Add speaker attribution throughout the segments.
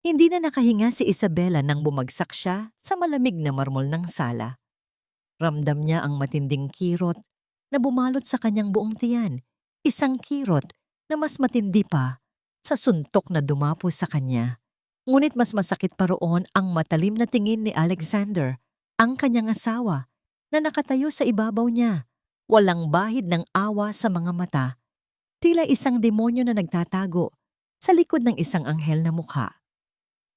Speaker 1: Hindi na nakahinga si Isabela nang bumagsak siya sa malamig na marmol ng sala. Ramdam niya ang matinding kirot na bumalot sa kanyang buong tiyan. Isang kirot na mas matindi pa sa suntok na dumapo sa kanya. Ngunit mas masakit pa roon ang matalim na tingin ni Alexander, ang kanyang asawa, na nakatayo sa ibabaw niya. Walang bahid ng awa sa mga mata. Tila isang demonyo na nagtatago sa likod ng isang anghel na mukha.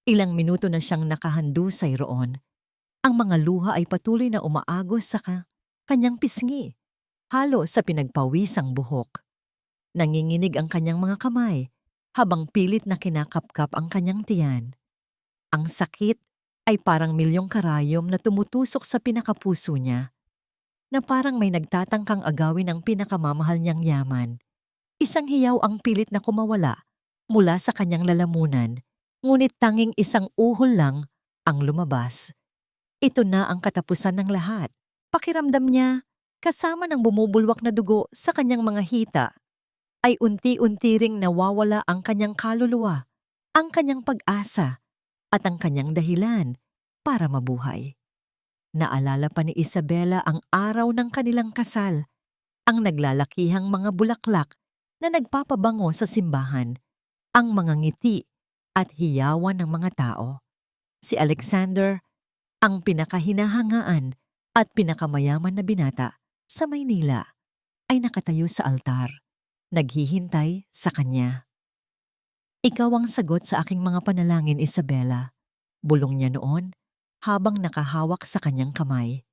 Speaker 1: Ilang minuto na siyang nakahandusay roon. Ang mga luha ay patuloy na umaagos sa kanyang pisngi, halo sa pinagpawisang buhok. Nanginginig ang kanyang mga kamay habang pilit na kinakapkap ang kanyang tiyan. Ang sakit ay parang milyong karayom na tumutusok sa pinakapuso niya, na parang may nagtatangkang agawin ang pinakamamahal niyang yaman. Isang hiyaw ang pilit na kumawala mula sa kanyang lalamunan, ngunit tanging isang uhol lang ang lumabas. Ito na ang katapusan ng lahat. Pakiramdam niya, kasama ng bumubulwak na dugo sa kanyang mga hita, ay unti-unti ring nawawala ang kanyang kaluluwa, ang kanyang pag-asa, at ang kanyang dahilan para mabuhay. Naalala pa ni Isabela ang araw ng kanilang kasal, ang naglalakihang mga bulaklak na nagpapabango sa simbahan, ang mga ngiti at hiyawan ng mga tao. Si Alexander, ang pinakahinahangaan at pinakamayaman na binata sa Maynila, ay nakatayo sa altar, naghihintay sa kanya. Ikaw ang sagot sa aking mga panalangin, Isabela. Bulong niya noon habang nakahawak sa kanyang kamay.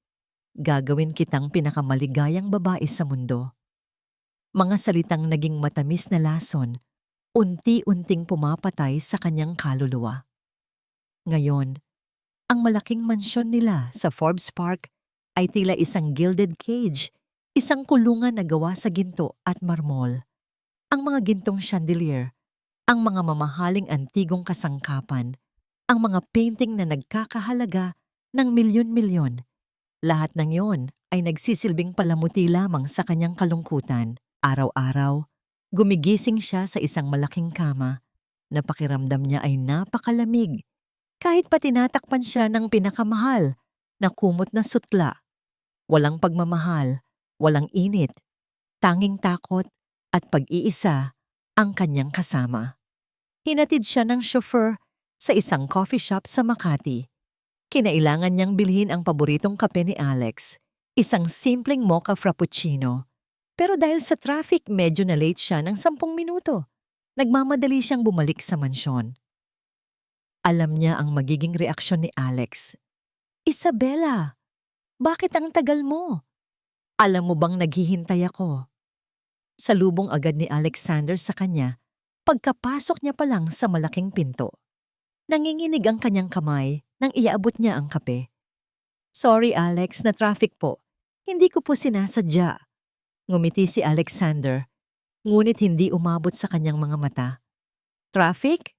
Speaker 1: Gagawin kitang pinakamaligayang babae sa mundo. Mga salitang naging matamis na lason, unti-unting pumapatay sa kanyang kaluluwa. Ngayon, ang malaking mansyon nila sa Forbes Park ay tila isang gilded cage, isang kulungan na gawa sa ginto at marmol. Ang mga gintong chandelier, ang mga mamahaling antigong kasangkapan, ang mga painting na nagkakahalaga ng milyon-milyon. Lahat ng yon ay nagsisilbing palamuti lamang sa kanyang kalungkutan. Araw-araw, gumigising siya sa isang malaking kama na pakiramdam niya ay napakalamig. Kahit pa tinatakpan siya ng pinakamahal na kumot na sutla. Walang pagmamahal, walang init, tanging takot at pag-iisa ang kanyang kasama. Hinatid siya ng chauffeur sa isang coffee shop sa Makati. Kinailangan niyang bilhin ang paboritong kape ni Alex, isang simpleng mocha frappuccino. Pero dahil sa traffic, medyo na late siya ng 10 minuto. Nagmamadali siyang bumalik sa mansyon. Alam niya ang magiging reaksyon ni Alex. Isabela, bakit ang tagal mo? Alam mo bang naghihintay ako? Salubong agad ni Alexander sa kanya pagkapasok niya pa lang sa malaking pinto. Nanginginig ang kanyang kamay nang iaabot niya ang kape. Sorry Alex, na traffic po. Hindi ko po sinasadya. Ngumiti si Alexander, ngunit hindi umabot sa kanyang mga mata. Traffic?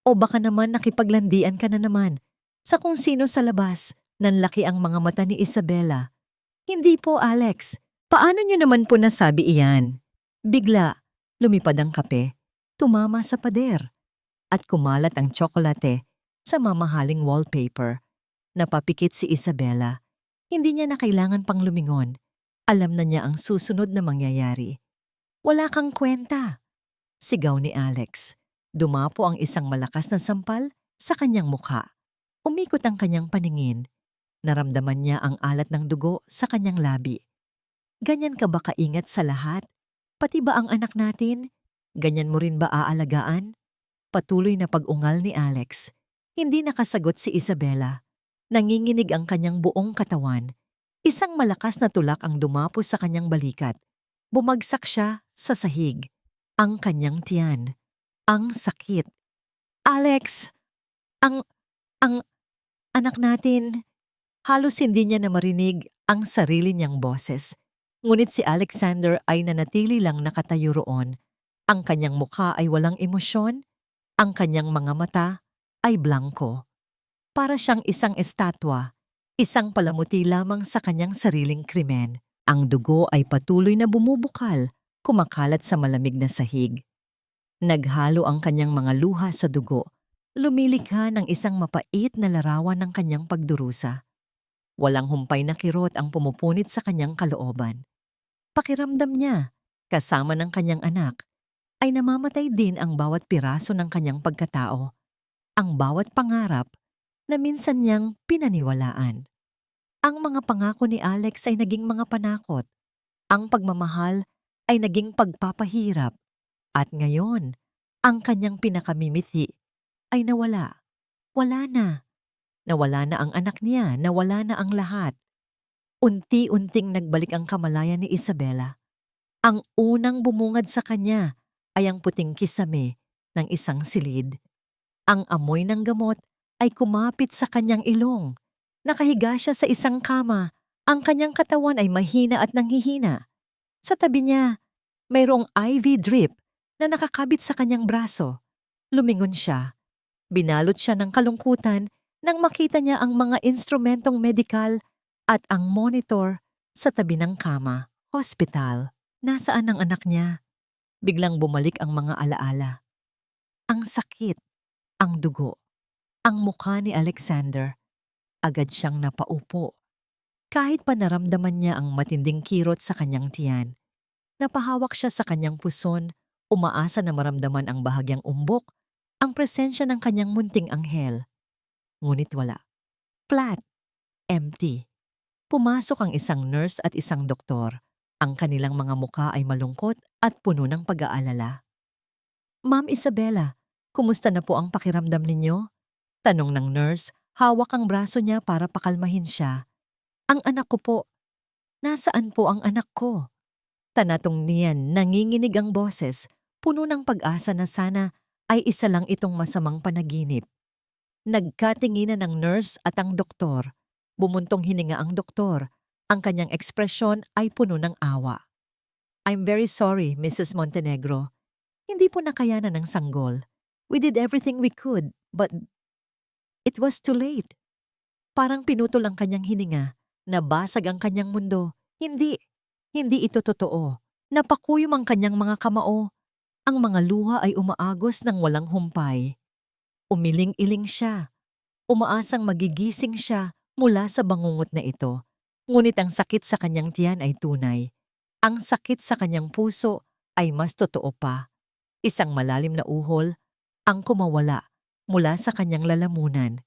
Speaker 1: O baka naman nakipaglandian ka na naman sa kung sino sa labas. Nanlaki ang mga mata ni Isabela. Hindi po, Alex. Paano niyo naman po nasabi iyan? Bigla, lumipad ang kape, tumama sa pader, at kumalat ang tsokolate sa mamahaling wallpaper. Napapikit si Isabela. Hindi niya na kailangan pang lumingon. Alam na niya ang susunod na mangyayari. Wala kang kwenta, sigaw ni Alex. Dumapo ang isang malakas na sampal sa kanyang mukha. Umikot ang kanyang paningin. Naramdaman niya ang alat ng dugo sa kanyang labi. Ganyan ka ba kaingat sa lahat? Pati ba ang anak natin? Ganyan mo rin ba aalagaan? Patuloy na pag-ungal ni Alex. Hindi nakasagot si Isabela. Nanginginig ang kanyang buong katawan. Isang malakas na tulak ang dumapo sa kanyang balikat. Bumagsak siya sa sahig. Ang kanyang tiyan. Ang sakit. Alex! Ang anak natin. Halos hindi niya na marinig ang sarili niyang boses. Ngunit si Alexander ay nanatili lang nakatayo roon. Ang kanyang mukha ay walang emosyon. Ang kanyang mga mata ay blanko. Para siyang isang estatwa, isang palamuti lamang sa kanyang sariling krimen. Ang dugo ay patuloy na bumubukal, kumakalat sa malamig na sahig. Naghalo ang kanyang mga luha sa dugo lumilikha ng isang mapait na larawan ng kanyang pagdurusa. Walang humpay na kirot ang pumupunit sa kanyang kalooban. Pakiramdam niya, kasama ng kanyang anak, ay namamatay din ang bawat piraso ng kanyang pagkatao, ang bawat pangarap na minsan niyang pinaniwalaan. Ang mga pangako ni Alex ay naging mga panakot. Ang pagmamahal ay naging pagpapahirap. At ngayon, ang kanyang pinakamimithi ay nawala. Wala na. Nawala na ang anak niya, nawala na ang lahat. Unti-unting nagbalik ang kamalayan ni Isabela. Ang unang bumungad sa kanya ay ang puting kisame ng isang silid. Ang amoy ng gamot ay kumapit sa kanyang ilong. Nakahiga siya sa isang kama. Ang kanyang katawan ay mahina at nanghihina. Sa tabi niya, mayroong IV drip na nakakabit sa kanyang braso. Lumingon siya. Binalot siya ng kalungkutan nang makita niya ang mga instrumentong medikal at ang monitor sa tabi ng kama. Hospital. Nasaan ang anak niya? Biglang bumalik ang mga alaala. Ang sakit, ang dugo, ang mukha ni Alexander. Agad siyang napaupo. Kahit pa naramdaman niya ang matinding kirot sa kanyang tiyan, napahawak siya sa kanyang puson, umaasa na maramdaman ang bahagyang umbok, ang presensya ng kanyang munting anghel. Ngunit wala. Flat. Empty. Pumasok ang isang nurse at isang doktor. Ang kanilang mga mukha ay malungkot at puno ng pag-aalala. Ma'am Isabela, kumusta na po ang pakiramdam ninyo? Tanong ng nurse, hawak ang braso niya para pakalmahin siya. Ang anak ko po. Nasaan po ang anak ko? Tanatong niyan, nanginginig ang boses, puno ng pag-asa na sana ay isa lang itong masamang panaginip. Nagkatinginan ng nurse at ang doktor. Bumuntong hininga ang doktor. Ang kanyang ekspresyon ay puno ng awa. I'm very sorry, Mrs. Montenegro. Hindi po nakayanan ng sanggol. We did everything we could, but it was too late. Parang pinutol ang kanyang hininga. Nabasag ang kanyang mundo. Hindi ito totoo. Napakuyom ang kanyang mga kamao. Ang mga luha ay umaagos ng walang humpay. Umiling-iling siya. Umaasang magigising siya mula sa bangungot na ito. Ngunit ang sakit sa kanyang tiyan ay tunay. Ang sakit sa kanyang puso ay mas totoo pa. Isang malalim na uhol ang kumawala mula sa kanyang lalamunan.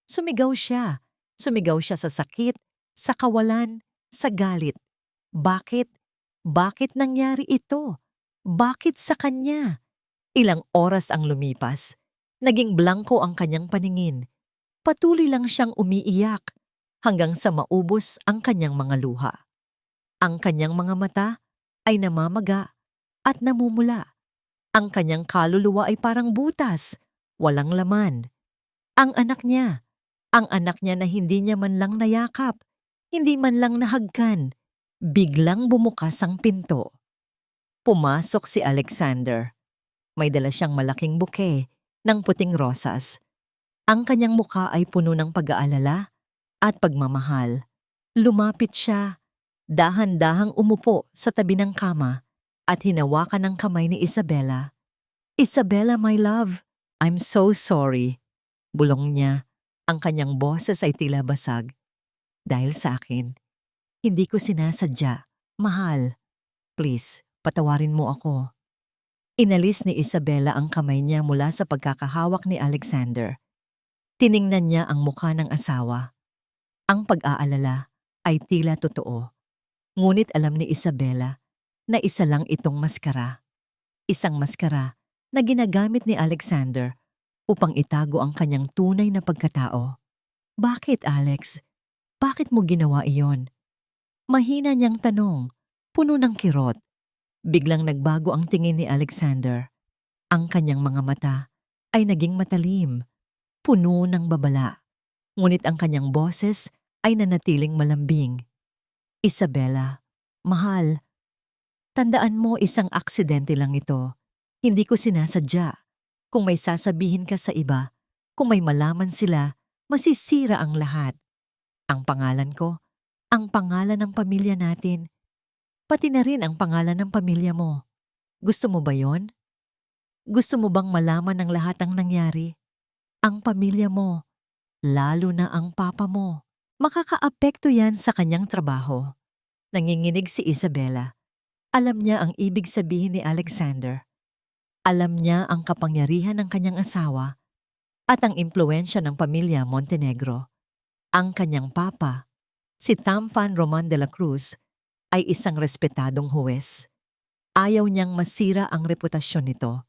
Speaker 1: Sumigaw siya. Sumigaw siya sa sakit, sa kawalan, sa galit. Bakit? Bakit nangyari ito? Bakit sa kanya? Ilang oras ang lumipas. Naging blanko ang kanyang paningin. Patuloy lang siyang umiiyak hanggang sa maubos ang kanyang mga luha. Ang kanyang mga mata ay namamaga at namumula. Ang kanyang kaluluwa ay parang butas, walang laman. Ang anak niya na hindi niya man lang nayakap, hindi man lang nahagkan, biglang bumukas ang pinto. Pumasok si Alexander. May dala siyang malaking buke ng puting rosas. Ang kanyang mukha ay puno ng pag-aalala at pagmamahal. Lumapit siya, dahan-dahang umupo sa tabi ng kama at hinawakan ang kamay ni Isabela. Isabela, my love, I'm so sorry. Bulong niya, ang kanyang boses ay tila basag. Dahil sa akin, hindi ko sinasadya. Mahal, please, patawarin mo ako. Inalis ni Isabela ang kamay niya mula sa pagkakahawak ni Alexander. Tiningnan niya ang mukha ng asawa. Ang pag-aalala ay tila totoo. Ngunit alam ni Isabela na isa lang itong maskara. Isang maskara na ginagamit ni Alexander upang itago ang kanyang tunay na pagkatao. Bakit, Alex? Bakit mo ginawa iyon? Mahina niyang tanong, puno ng kirot. Biglang nagbago ang tingin ni Alexander. Ang kanyang mga mata ay naging matalim, puno ng babala. Ngunit ang kanyang boses ay nanatiling malambing. Isabela, mahal, tandaan mo isang aksidente lang ito. Hindi ko sinasadya. Kung may sasabihin ka sa iba, kung may malaman sila, masisira ang lahat. Ang pangalan ko, ang pangalan ng pamilya natin, pati na rin ang pangalan ng pamilya mo. Gusto mo ba yon? Gusto mo bang malaman ng lahat ang nangyari? ang pamilya mo, lalo na ang papa mo. Makakaapekto yan sa kanyang trabaho. Nanginginig si Isabela. Alam niya ang ibig sabihin ni Alexander. Alam niya ang kapangyarihan ng kanyang asawa at ang impluensya ng pamilya Montenegro. Ang kanyang papa, si Tamfan Roman de la Cruz, ay isang respetadong huwes. Ayaw niyang masira ang reputasyon nito.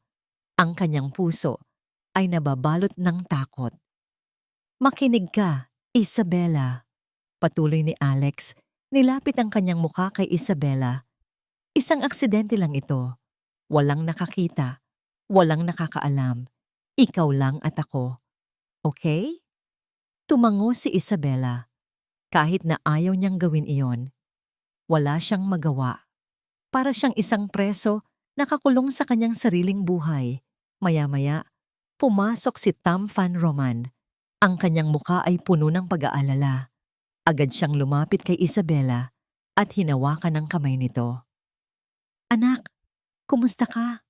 Speaker 1: Ang kanyang puso ay nababalot ng takot. Makinig ka, Isabela. Patuloy ni Alex, nilapit ang kanyang mukha kay Isabela. Isang aksidente lang ito. Walang nakakita, walang nakakaalam. Ikaw lang at ako. Okay? Tumango si Isabela. Kahit na ayaw niyang gawin iyon, wala siyang magawa. Para siyang isang preso nakakulong sa kanyang sariling buhay. Maya-maya, pumasok si Tamfan Roman. Ang kanyang muka ay puno ng pag-aalala. Agad siyang lumapit kay Isabela at hinawakan ang kamay nito. Anak, kumusta ka?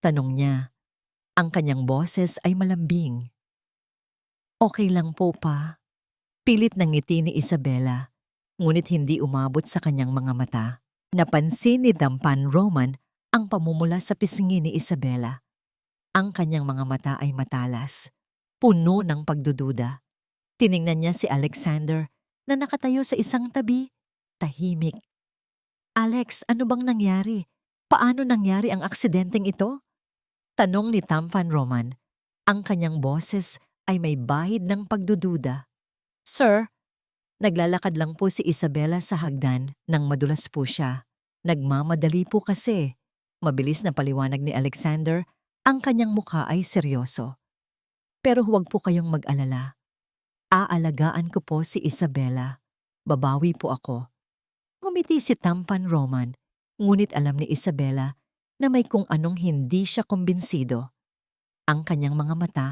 Speaker 1: Tanong niya. Ang kanyang boses ay malambing. Okay lang po pa. Pilit ng ngiti ni Isabela, ngunit hindi umabot sa kanyang mga mata. Napansin ni Tamfan Roman ang pamumula sa pisngi ni Isabela. Ang kanyang mga mata ay matalas, puno ng pagdududa. Tiningnan niya si Alexander na nakatayo sa isang tabi, tahimik. Alex, ano bang nangyari? Paano nangyari ang aksidenteng ito? Tanong ni Tamfan Roman. Ang kanyang boses ay may bahid ng pagdududa. Sir, naglalakad lang po si Isabela sa hagdan nang madulas po siya. Nagmamadali po kasi. Mabilis na paliwanag ni Alexander, ang kanyang mukha ay seryoso. Pero huwag po kayong mag-alala. Aalagaan ko po si Isabela. Babawi po ako. Ngumiti si Tamfan Roman, ngunit alam ni Isabela na may kung anong hindi siya kumbinsido. Ang kanyang mga mata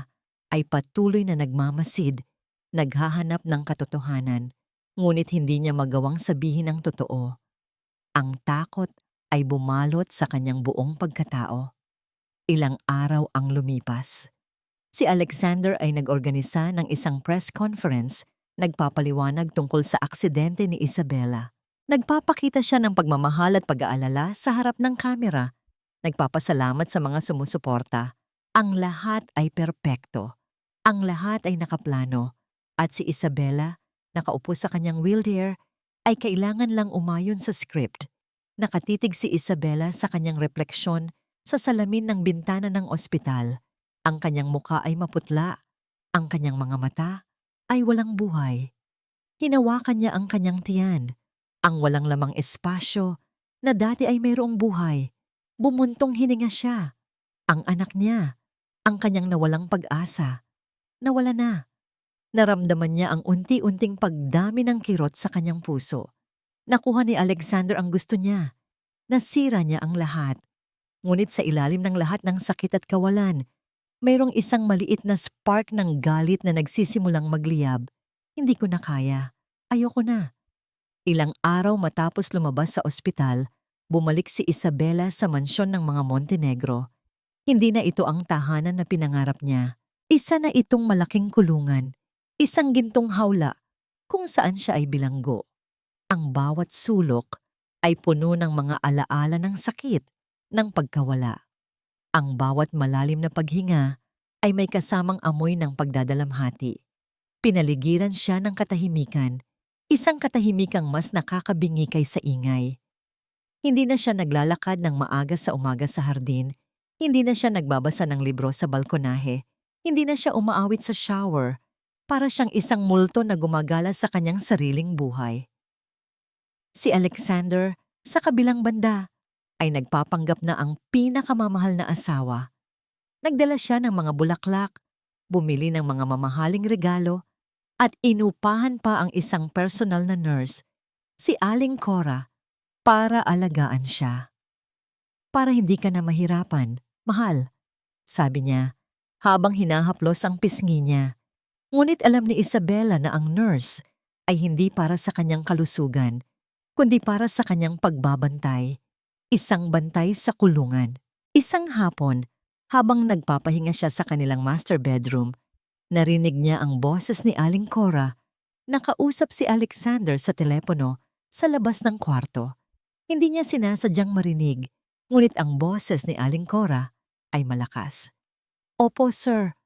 Speaker 1: ay patuloy na nagmamasid, naghahanap ng katotohanan, ngunit hindi niya magawang sabihin ang totoo. Ang takot ay bumalot sa kanyang buong pagkatao. Ilang araw ang lumipas. Si Alexander ay nag-organisa ng isang press conference, nagpapaliwanag tungkol sa aksidente ni Isabela. Nagpapakita siya ng pagmamahal at pag-aalala sa harap ng kamera. Nagpapasalamat sa mga sumusuporta. Ang lahat ay perpekto. Ang lahat ay nakaplano. At si Isabela, nakaupo sa kanyang wheelchair, ay kailangan lang umayon sa script. Nakatitig si Isabela sa kanyang refleksyon sa salamin ng bintana ng ospital. Ang kanyang muka ay maputla. Ang kanyang mga mata ay walang buhay. Hinawakan niya ang kanyang tiyan. Ang walang lamang espasyo na dati ay mayroong buhay. Bumuntong hininga siya. Ang anak niya, ang kanyang nawalang pag-asa, nawala na. Naramdaman niya ang unti-unting pagdami ng kirot sa kanyang puso. Nakuha ni Alexander ang gusto niya. Nasira niya ang lahat. Ngunit sa ilalim ng lahat ng sakit at kawalan, mayroong isang maliit na spark ng galit na nagsisimulang magliyab. Hindi ko na kaya. Ayoko na. Ilang araw matapos lumabas sa ospital, bumalik si Isabela sa mansyon ng mga Montenegro. Hindi na ito ang tahanan na pinangarap niya. Isa na itong malaking kulungan, isang gintong hawla kung saan siya ay bilanggo. Ang bawat sulok ay puno ng mga alaala ng sakit, ng pagkawala. Ang bawat malalim na paghinga ay may kasamang amoy ng pagdadalamhati. Pinaligiran siya ng katahimikan, isang katahimikang mas nakakabingi kaysa ingay. Hindi na siya naglalakad ng maaga sa umaga sa hardin, hindi na siya nagbabasa ng libro sa balkonahe, hindi na siya umaawit sa shower, para siyang isang multo na gumagala sa kanyang sariling buhay. Si Alexander, sa kabilang banda, ay nagpapanggap na ang pinakamamahal na asawa. Nagdala siya ng mga bulaklak, bumili ng mga mamahaling regalo, at inupahan pa ang isang personal na nurse, si Aling Cora, para alagaan siya. Para hindi ka na mahirapan, mahal, sabi niya, habang hinahaplos ang pisngi niya. Ngunit alam ni Isabela na ang nurse ay hindi para sa kanyang kalusugan, kundi para sa kanyang pagbabantay, isang bantay sa kulungan. Isang hapon, habang nagpapahinga siya sa kanilang master bedroom, Narinig niya ang boses ni Aling Cora. Nakausap si Alexander sa telepono sa labas ng kwarto. Hindi niya sinasadyang marinig, ngunit ang boses ni Aling Cora ay malakas. Opo, sir.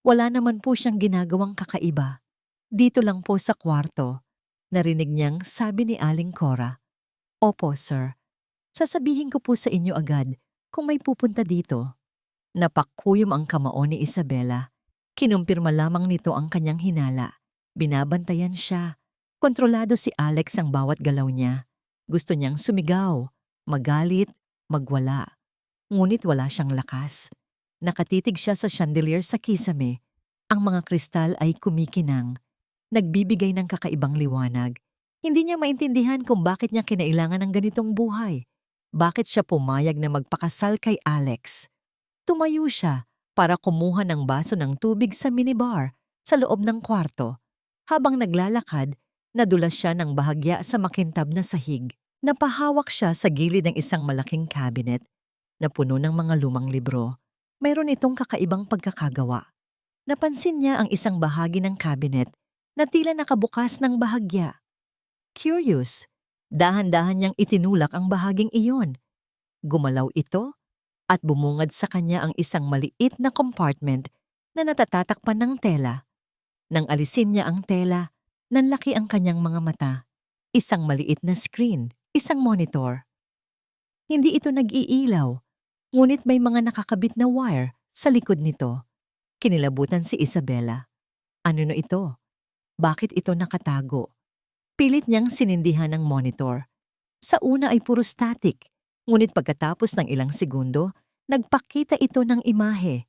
Speaker 1: Wala naman po siyang ginagawang kakaiba. Dito lang po sa kwarto. Narinig niyang sabi ni Aling Cora. Opo, sir. Sasabihin ko po sa inyo agad kung may pupunta dito. Napakuyom ang kamao ni Isabela. Kinumpirma lamang nito ang kanyang hinala. Binabantayan siya. Kontrolado si Alex ang bawat galaw niya. Gusto niyang sumigaw, magalit, magwala. Ngunit wala siyang lakas. Nakatitig siya sa chandelier sa kisame. Ang mga kristal ay kumikinang. Nagbibigay ng kakaibang liwanag. Hindi niya maintindihan kung bakit niya kinailangan ng ganitong buhay. Bakit siya pumayag na magpakasal kay Alex? Tumayo siya para kumuha ng baso ng tubig sa minibar sa loob ng kwarto. Habang naglalakad, nadulas siya ng bahagya sa makintab na sahig. Napahawak siya sa gilid ng isang malaking cabinet na puno ng mga lumang libro. Mayroon itong kakaibang pagkakagawa. Napansin niya ang isang bahagi ng cabinet na tila nakabukas ng bahagya. Curious, dahan-dahan niyang itinulak ang bahaging iyon. Gumalaw ito at bumungad sa kanya ang isang maliit na compartment na natatatakpan ng tela. Nang alisin niya ang tela, nanlaki ang kanyang mga mata. Isang maliit na screen, isang monitor. Hindi ito nag-iilaw, ngunit may mga nakakabit na wire sa likod nito. Kinilabutan si Isabela. Ano na ito? Bakit ito nakatago? Pilit niyang sinindihan ang monitor. Sa una ay puro static, ngunit pagkatapos ng ilang segundo, nagpakita ito ng imahe.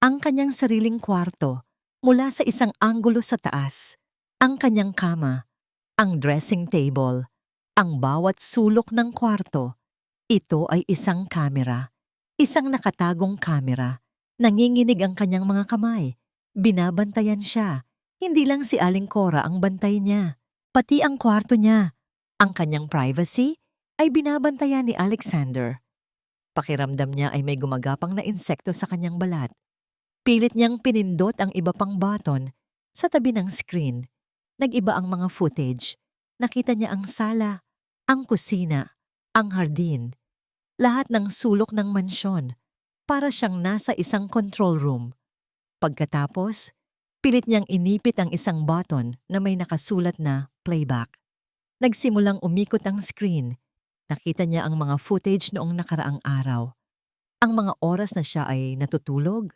Speaker 1: Ang kanyang sariling kwarto mula sa isang anggulo sa taas. Ang kanyang kama, ang dressing table, ang bawat sulok ng kwarto. Ito ay isang kamera. Isang nakatagong kamera. Nanginginig ang kanyang mga kamay. Binabantayan siya. Hindi lang si Aling Cora ang bantay niya. Pati ang kwarto niya. Ang kanyang privacy ay binabantayan ni Alexander. Pakiramdam niya ay may gumagapang na insekto sa kanyang balat. Pilit niyang pinindot ang iba pang button sa tabi ng screen. Nag-iba ang mga footage. Nakita niya ang sala, ang kusina, ang hardin. Lahat ng sulok ng mansyon. Para siyang nasa isang control room. Pagkatapos, pilit niyang inipit ang isang button na may nakasulat na playback. Nagsimulang umikot ang screen. Nakita niya ang mga footage noong nakaraang araw. Ang mga oras na siya ay natutulog,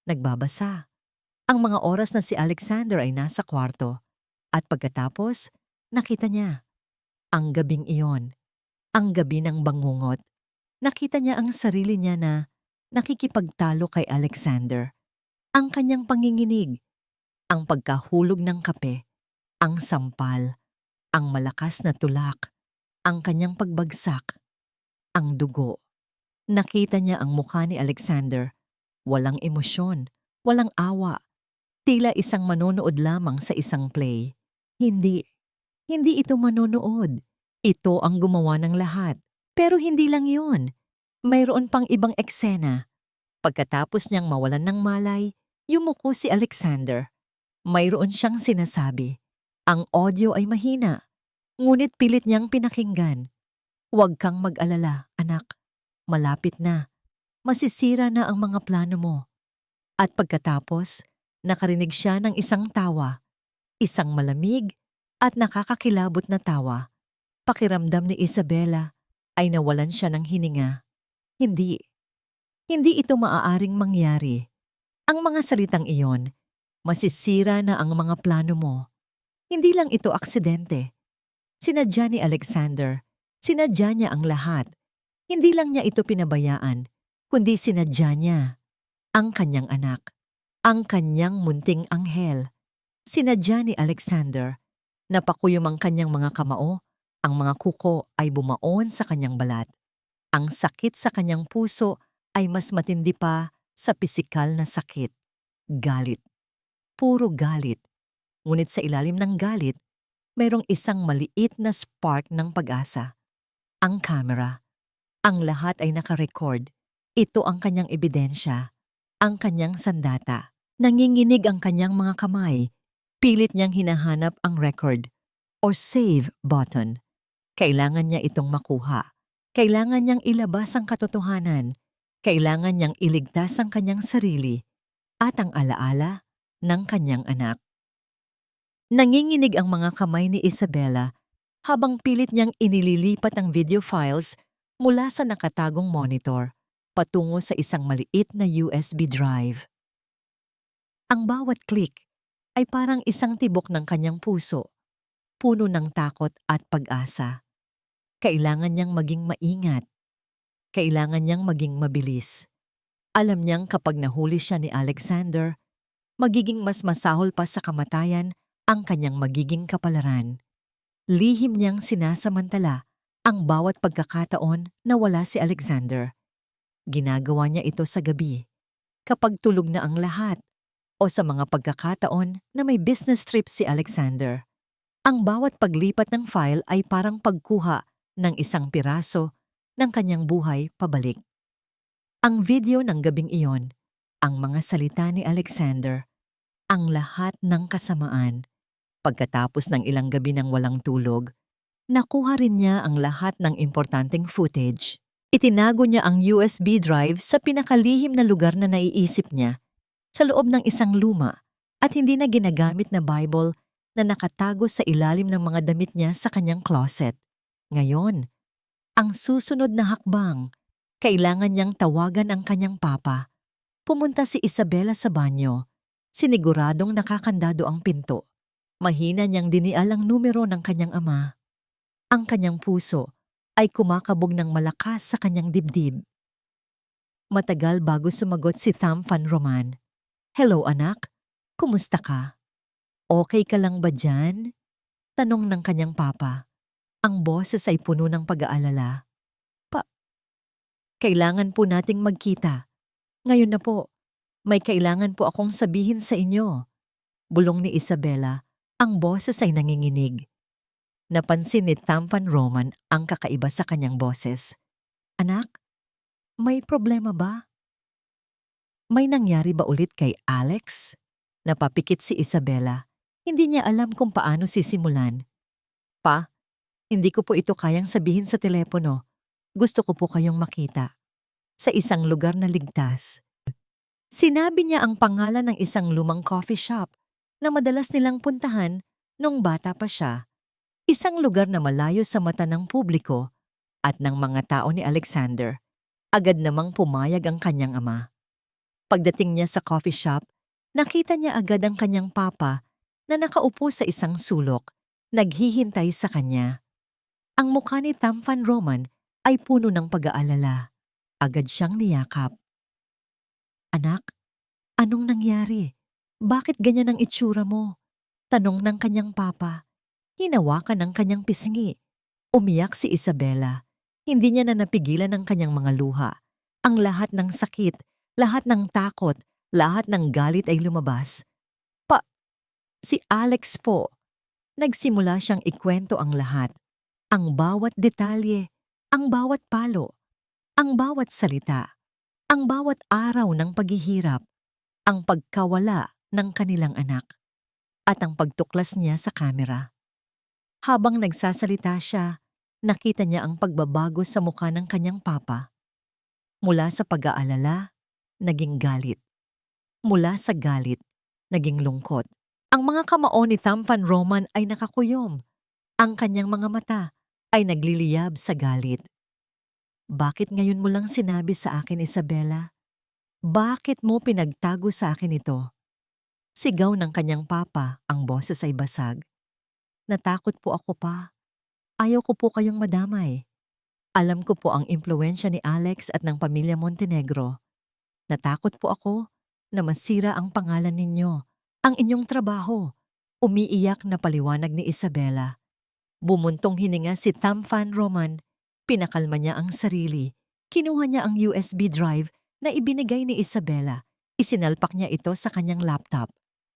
Speaker 1: nagbabasa. Ang mga oras na si Alexander ay nasa kwarto. At pagkatapos, nakita niya. Ang gabing iyon. Ang gabi ng bangungot. Nakita niya ang sarili niya na nakikipagtalo kay Alexander. Ang kanyang panginginig. Ang pagkahulog ng kape. Ang sampal. Ang malakas na tulak. Ang kanyang pagbagsak. Ang dugo. Nakita niya ang mukha ni Alexander. Walang emosyon. Walang awa. Tila isang manonood lamang sa isang play. Hindi. Hindi ito manonood. Ito ang gumawa ng lahat. Pero hindi lang yun. Mayroon pang ibang eksena. Pagkatapos niyang mawalan ng malay, yumuko si Alexander. Mayroon siyang sinasabi. Ang audio ay mahina. Ngunit pilit niyang pinakinggan. Huwag kang mag-alala, anak. Malapit na. Masisira na ang mga plano mo. At pagkatapos, nakarinig siya ng isang tawa. Isang malamig at nakakakilabot na tawa. Pakiramdam ni Isabela ay nawalan siya ng hininga. Hindi. Hindi ito maaaring mangyari. Ang mga salitang iyon, masisira na ang mga plano mo. Hindi lang ito aksidente. Sinadya ni Alexander. Sinadya niya ang lahat. Hindi lang niya ito pinabayaan, kundi sinadya niya. Ang kanyang anak. Ang kanyang munting anghel. Sinadya ni Alexander. Napakuyom ang kanyang mga kamao. Ang mga kuko ay bumaon sa kanyang balat. Ang sakit sa kanyang puso ay mas matindi pa sa pisikal na sakit. Galit. Puro galit. Ngunit sa ilalim ng galit, mayroong isang maliit na spark ng pag-asa. Ang camera. Ang lahat ay nakarecord. Ito ang kanyang ebidensya. Ang kanyang sandata. Nanginginig ang kanyang mga kamay. Pilit niyang hinahanap ang record or save button. Kailangan niya itong makuha. Kailangan niyang ilabas ang katotohanan. Kailangan niyang iligtas ang kanyang sarili at ang alaala ng kanyang anak. Nanginginig ang mga kamay ni Isabela habang pilit niyang inililipat ang video files mula sa nakatagong monitor patungo sa isang maliit na USB drive. Ang bawat click ay parang isang tibok ng kanyang puso, puno ng takot at pag-asa. Kailangan niyang maging maingat. Kailangan niyang maging mabilis. Alam niyang kapag nahuli siya ni Alexander, magiging mas masahol pa sa kamatayan ang kanyang magiging kapalaran. Lihim niyang sinasamantala ang bawat pagkakataon na wala si Alexander. Ginagawa niya ito sa gabi, kapag tulog na ang lahat, o sa mga pagkakataon na may business trip si Alexander. Ang bawat paglipat ng file ay parang pagkuha ng isang piraso ng kanyang buhay pabalik. Ang video ng gabing iyon, ang mga salita ni Alexander, ang lahat ng kasamaan. Pagkatapos ng ilang gabi ng walang tulog, nakuha rin niya ang lahat ng importanteng footage. Itinago niya ang USB drive sa pinakalihim na lugar na naiisip niya, sa loob ng isang luma at hindi na ginagamit na Bible na nakatago sa ilalim ng mga damit niya sa kanyang closet. Ngayon, ang susunod na hakbang, kailangan niyang tawagan ang kanyang papa. Pumunta si Isabela sa banyo. Siniguradong nakakandado ang pinto. Mahina niyang dinial ang numero ng kanyang ama. Ang kanyang puso ay kumakabog ng malakas sa kanyang dibdib. Matagal bago sumagot si Tham Van Roman. "Hello anak, kumusta ka? Okay ka lang ba dyan?" Tanong ng kanyang papa. Ang boses ay puno ng pag-aalala. "Kailangan po nating magkita. Ngayon na po, may kailangan po akong sabihin sa inyo." Bulong ni Isabela, ang boses ay nanginginig. Napansin ni Tham Van Roman ang kakaiba sa kanyang boses. "Anak, may problema ba? May nangyari ba ulit kay Alex?" Napapikit si Isabela. Hindi niya alam kung paano sisimulan. "Pa, hindi ko po ito kayang sabihin sa telepono. Gusto ko po kayong makita. Sa isang lugar na ligtas." Sinabi niya ang pangalan ng isang lumang coffee shop na madalas nilang puntahan nung bata pa siya. Isang lugar na malayo sa mata ng publiko at ng mga tao ni Alexander. Agad namang pumayag ang kanyang ama. Pagdating niya sa coffee shop, nakita niya agad ang kanyang papa na nakaupo sa isang sulok, naghihintay sa kanya. Ang mukha ni Tham Van Roman ay puno ng pag-aalala. Agad siyang niyakap. "Anak, anong nangyari? Bakit ganyan ang itsura mo?" Tanong ng kanyang papa. Hinawakan ng kanyang pisngi. Umiyak si Isabela. Hindi niya na napigilan ang kanyang mga luha. Ang lahat ng sakit, lahat ng takot, lahat ng galit ay lumabas. Si Alex po." Nagsimula siyang ikwento ang lahat. Ang bawat detalye, ang bawat palo, ang bawat salita, ang bawat araw ng paghihirap, ang pagkawala ng kanilang anak, at ang pagtuklas niya sa kamera. Habang nagsasalita siya, nakita niya ang pagbabago sa mukha ng kanyang papa. Mula sa pag-aalala, naging galit. Mula sa galit, naging lungkot. Ang mga kamao ni Tham Van Roman ay nakakuyom. Ang kanyang mga mata ay nagliliyab sa galit. "Bakit ngayon mo lang sinabi sa akin, Isabela? Bakit mo pinagtago sa akin ito?" Sigaw ng kanyang papa, ang boses ay basag. "Natakot po ako, pa. Ayaw ko po kayong madamay. Alam ko po ang impluwensya ni Alex at ng pamilya Montenegro. Natakot po ako na masira ang pangalan ninyo, ang inyong trabaho." Umiiyak na paliwanag ni Isabela. Bumuntong hininga si Tham Van Roman. Pinakalma niya ang sarili. Kinuha niya ang USB drive na ibinigay ni Isabela. Isinalpak niya ito sa kanyang laptop.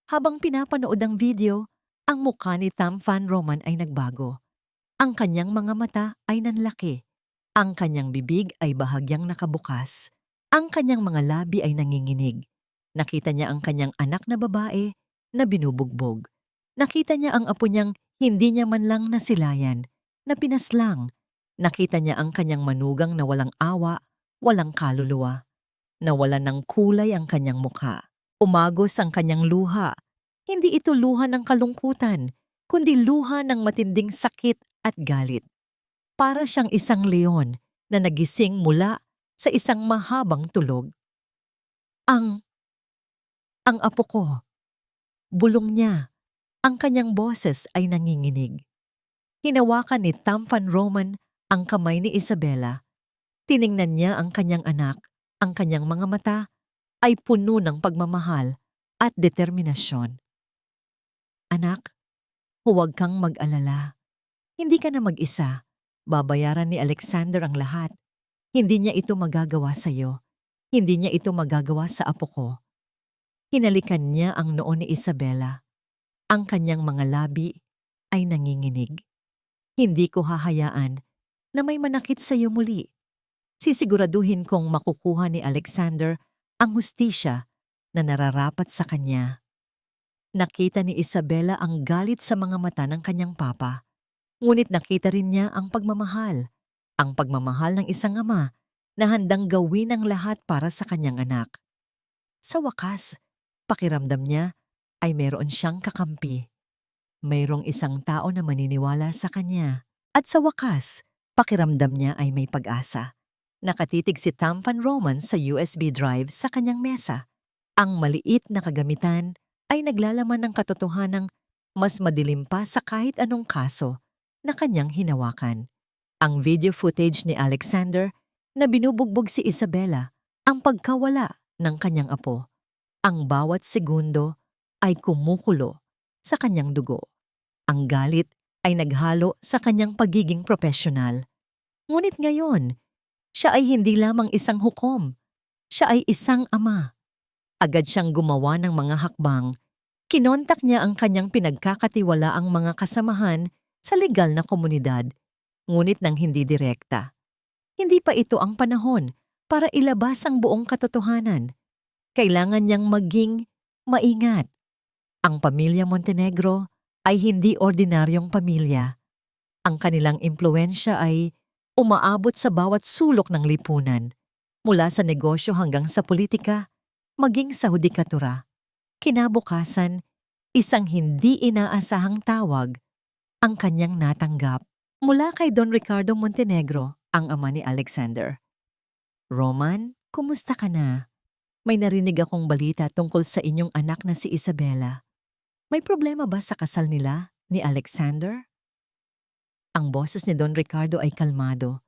Speaker 1: Habang pinapanood ang video, ang mukha ni Tham Van Roman ay nagbago. Ang kanyang mga mata ay nanlaki. Ang kanyang bibig ay bahagyang nakabukas. Ang kanyang mga labi ay nanginginig. Nakita niya ang kanyang anak na babae na binubugbog. Nakita niya ang apo niyang hindi niya man lang nasilayan, na pinaslang. Nakita niya ang kanyang manugang na walang awa, walang kaluluwa. Nawalan ng kulay ang kanyang mukha. Umagos ang kanyang luha. Hindi ito luha ng kalungkutan, kundi luha ng matinding sakit at galit. Para siyang isang leon na nagising mula sa isang mahabang tulog. Ang apo ko, bulong niya. Ang kanyang boses ay nanginginig. Hinawakan ni Tampan Roman ang kamay ni Isabela. Tiningnan niya ang kanyang anak. Ang kanyang mga mata ay puno ng pagmamahal at determinasyon. Anak, huwag kang mag-alala. Hindi ka na mag-isa. Babayaran ni Alexander ang lahat. Hindi niya ito magagawa sa iyo. Hindi niya ito magagawa sa apo ko. Hinalikan niya ang noo ni Isabela. Ang kanyang mga labi ay nanginginig. Hindi ko hahayaan na may manakit sa iyo muli. Sisiguraduhin kong makukuha ni Alexander ang hustisya na nararapat sa kanya. Nakita ni Isabela ang galit sa mga mata ng kanyang papa. Ngunit nakita rin niya ang pagmamahal ng isang ama na handang gawin ang lahat para sa kanyang anak. Sa wakas, pakiramdam niya ay meron siyang kakampi. Mayroong isang tao na maniniwala sa kanya. At sa wakas, pakiramdam niya ay may pag-asa. Nakatitig si Tampan Roman sa USB drive sa kanyang mesa. Ang maliit na kagamitan ay naglalaman ng katotohanang mas madilim pa sa kahit anong kaso na kanyang hinawakan. Ang video footage ni Alexander na binubugbog si Isabela, ang pagkawala ng kanyang apo. Ang bawat segundo ay kumukulo sa kanyang dugo. Ang galit ay naghalo sa kanyang pagiging profesional. Ngunit ngayon, siya ay hindi lamang isang hukom. Siya ay isang ama. Agad siyang gumawa ng mga hakbang. Kinontak niya ang kanyang pinagkakatiwalaang mga kasamahan sa legal na komunidad, ngunit nang hindi direkta. Hindi pa ito ang panahon para ilabas ang buong katotohanan. Kailangan niyang maging maingat. Ang pamilya Montenegro ay hindi ordinaryong pamilya. Ang kanilang impluwensya ay umaabot sa bawat sulok ng lipunan, mula sa negosyo hanggang sa politika, maging sa hudikatura. Kinabukasan, isang hindi inaasahang tawag ang kanyang natanggap mula kay Don Ricardo Montenegro, ang ama ni Alexander. Roman, kumusta ka na? May narinig akong balita tungkol sa inyong anak na si Isabela. May problema ba sa kasal nila ni Alexander? Ang boses ni Don Ricardo ay kalmado,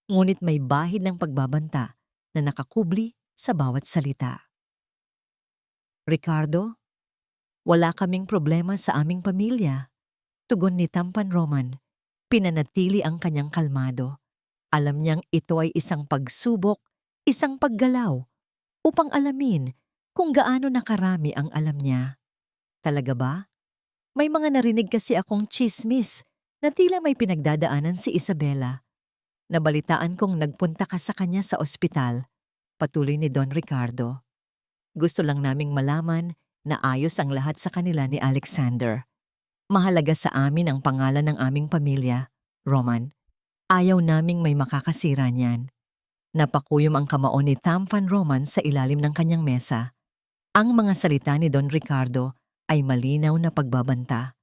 Speaker 1: ngunit may bahid ng pagbabanta na nakakubli sa bawat salita. Ricardo, wala kaming problema sa aming pamilya. Tugon ni Tampan Roman, pinanatili ang kanyang kalmado. Alam niyang ito ay isang pagsubok, isang paggalaw, upang alamin kung gaano nakarami ang alam niya. Talaga ba? May mga narinig kasi akong chismis na tila may pinagdadaanan si Isabela. Nabalitaan kong nagpunta ka sa kanya sa ospital, patuloy ni Don Ricardo. Gusto lang naming malaman na ayos ang lahat sa kanila ni Alexander. Mahalaga sa amin ang pangalan ng aming pamilya, Roman. Ayaw naming may makakasira niyan. Napakuyom ang kamao ni Tampan Roman sa ilalim ng kanyang mesa. Ang mga salita ni Don Ricardo ay malinaw na pagbabanta.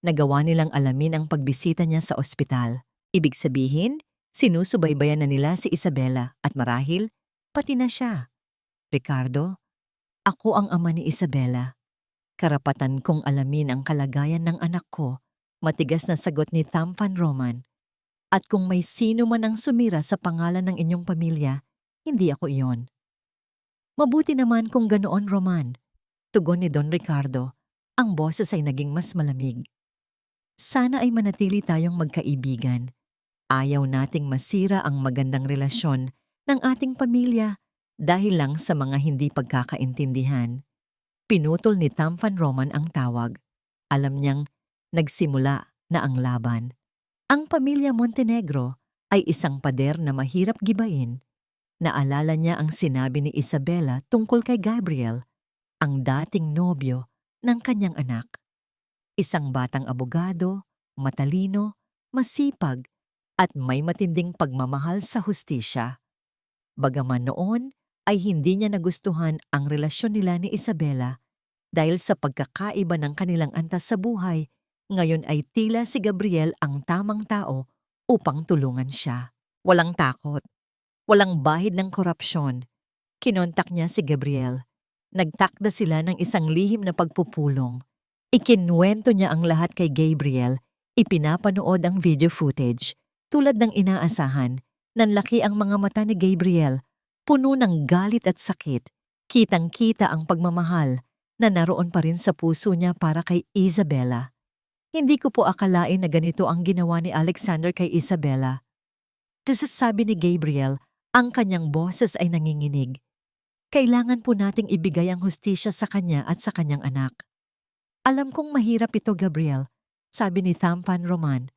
Speaker 1: Nagawa nilang alamin ang pagbisita niya sa ospital. Ibig sabihin, sinusubaybayan na nila si Isabela at marahil, pati na siya. Ricardo, ako ang ama ni Isabela. Karapatan kong alamin ang kalagayan ng anak ko, matigas na sagot ni Tampan Roman. At kung may sino man ang sumira sa pangalan ng inyong pamilya, hindi ako iyon. Mabuti naman kung ganoon, Roman. Tugon ni Don Ricardo, ang boses ay naging mas malamig. Sana ay manatili tayong magkaibigan. Ayaw nating masira ang magandang relasyon ng ating pamilya dahil lang sa mga hindi pagkakaintindihan. Pinutol ni Tampan Roman ang tawag. Alam niyang nagsimula na ang laban. Ang pamilya Montenegro ay isang pader na mahirap gibain. Naalala niya ang sinabi ni Isabela tungkol kay Gabriel. ang dating nobyo ng kanyang anak. Isang batang abogado, matalino, masipag, at may matinding pagmamahal sa hustisya. Bagaman noon ay hindi niya nagustuhan ang relasyon nila ni Isabela dahil sa pagkakaiba ng kanilang antas sa buhay, ngayon ay tila si Gabriel ang tamang tao upang tulungan siya. Walang takot, walang bahid ng korupsyon. Kinontak niya si Gabriel. Nagtakda sila ng isang lihim na pagpupulong. Ikinuwento niya ang lahat kay Gabriel, ipinapanood ang video footage. Tulad ng inaasahan, nanlaki ang mga mata ni Gabriel, puno ng galit at sakit. Kitang-kita ang pagmamahal na naroon pa rin sa puso niya para kay Isabela. Hindi ko po akalain na ganito ang ginawa ni Alexander kay Isabela. Sabi ni Gabriel, ang kanyang boses ay nanginginig. Kailangan po nating ibigay ang hustisya sa kanya at sa kanyang anak. Alam kong mahirap ito, Gabriel, sabi ni Thampan Roman.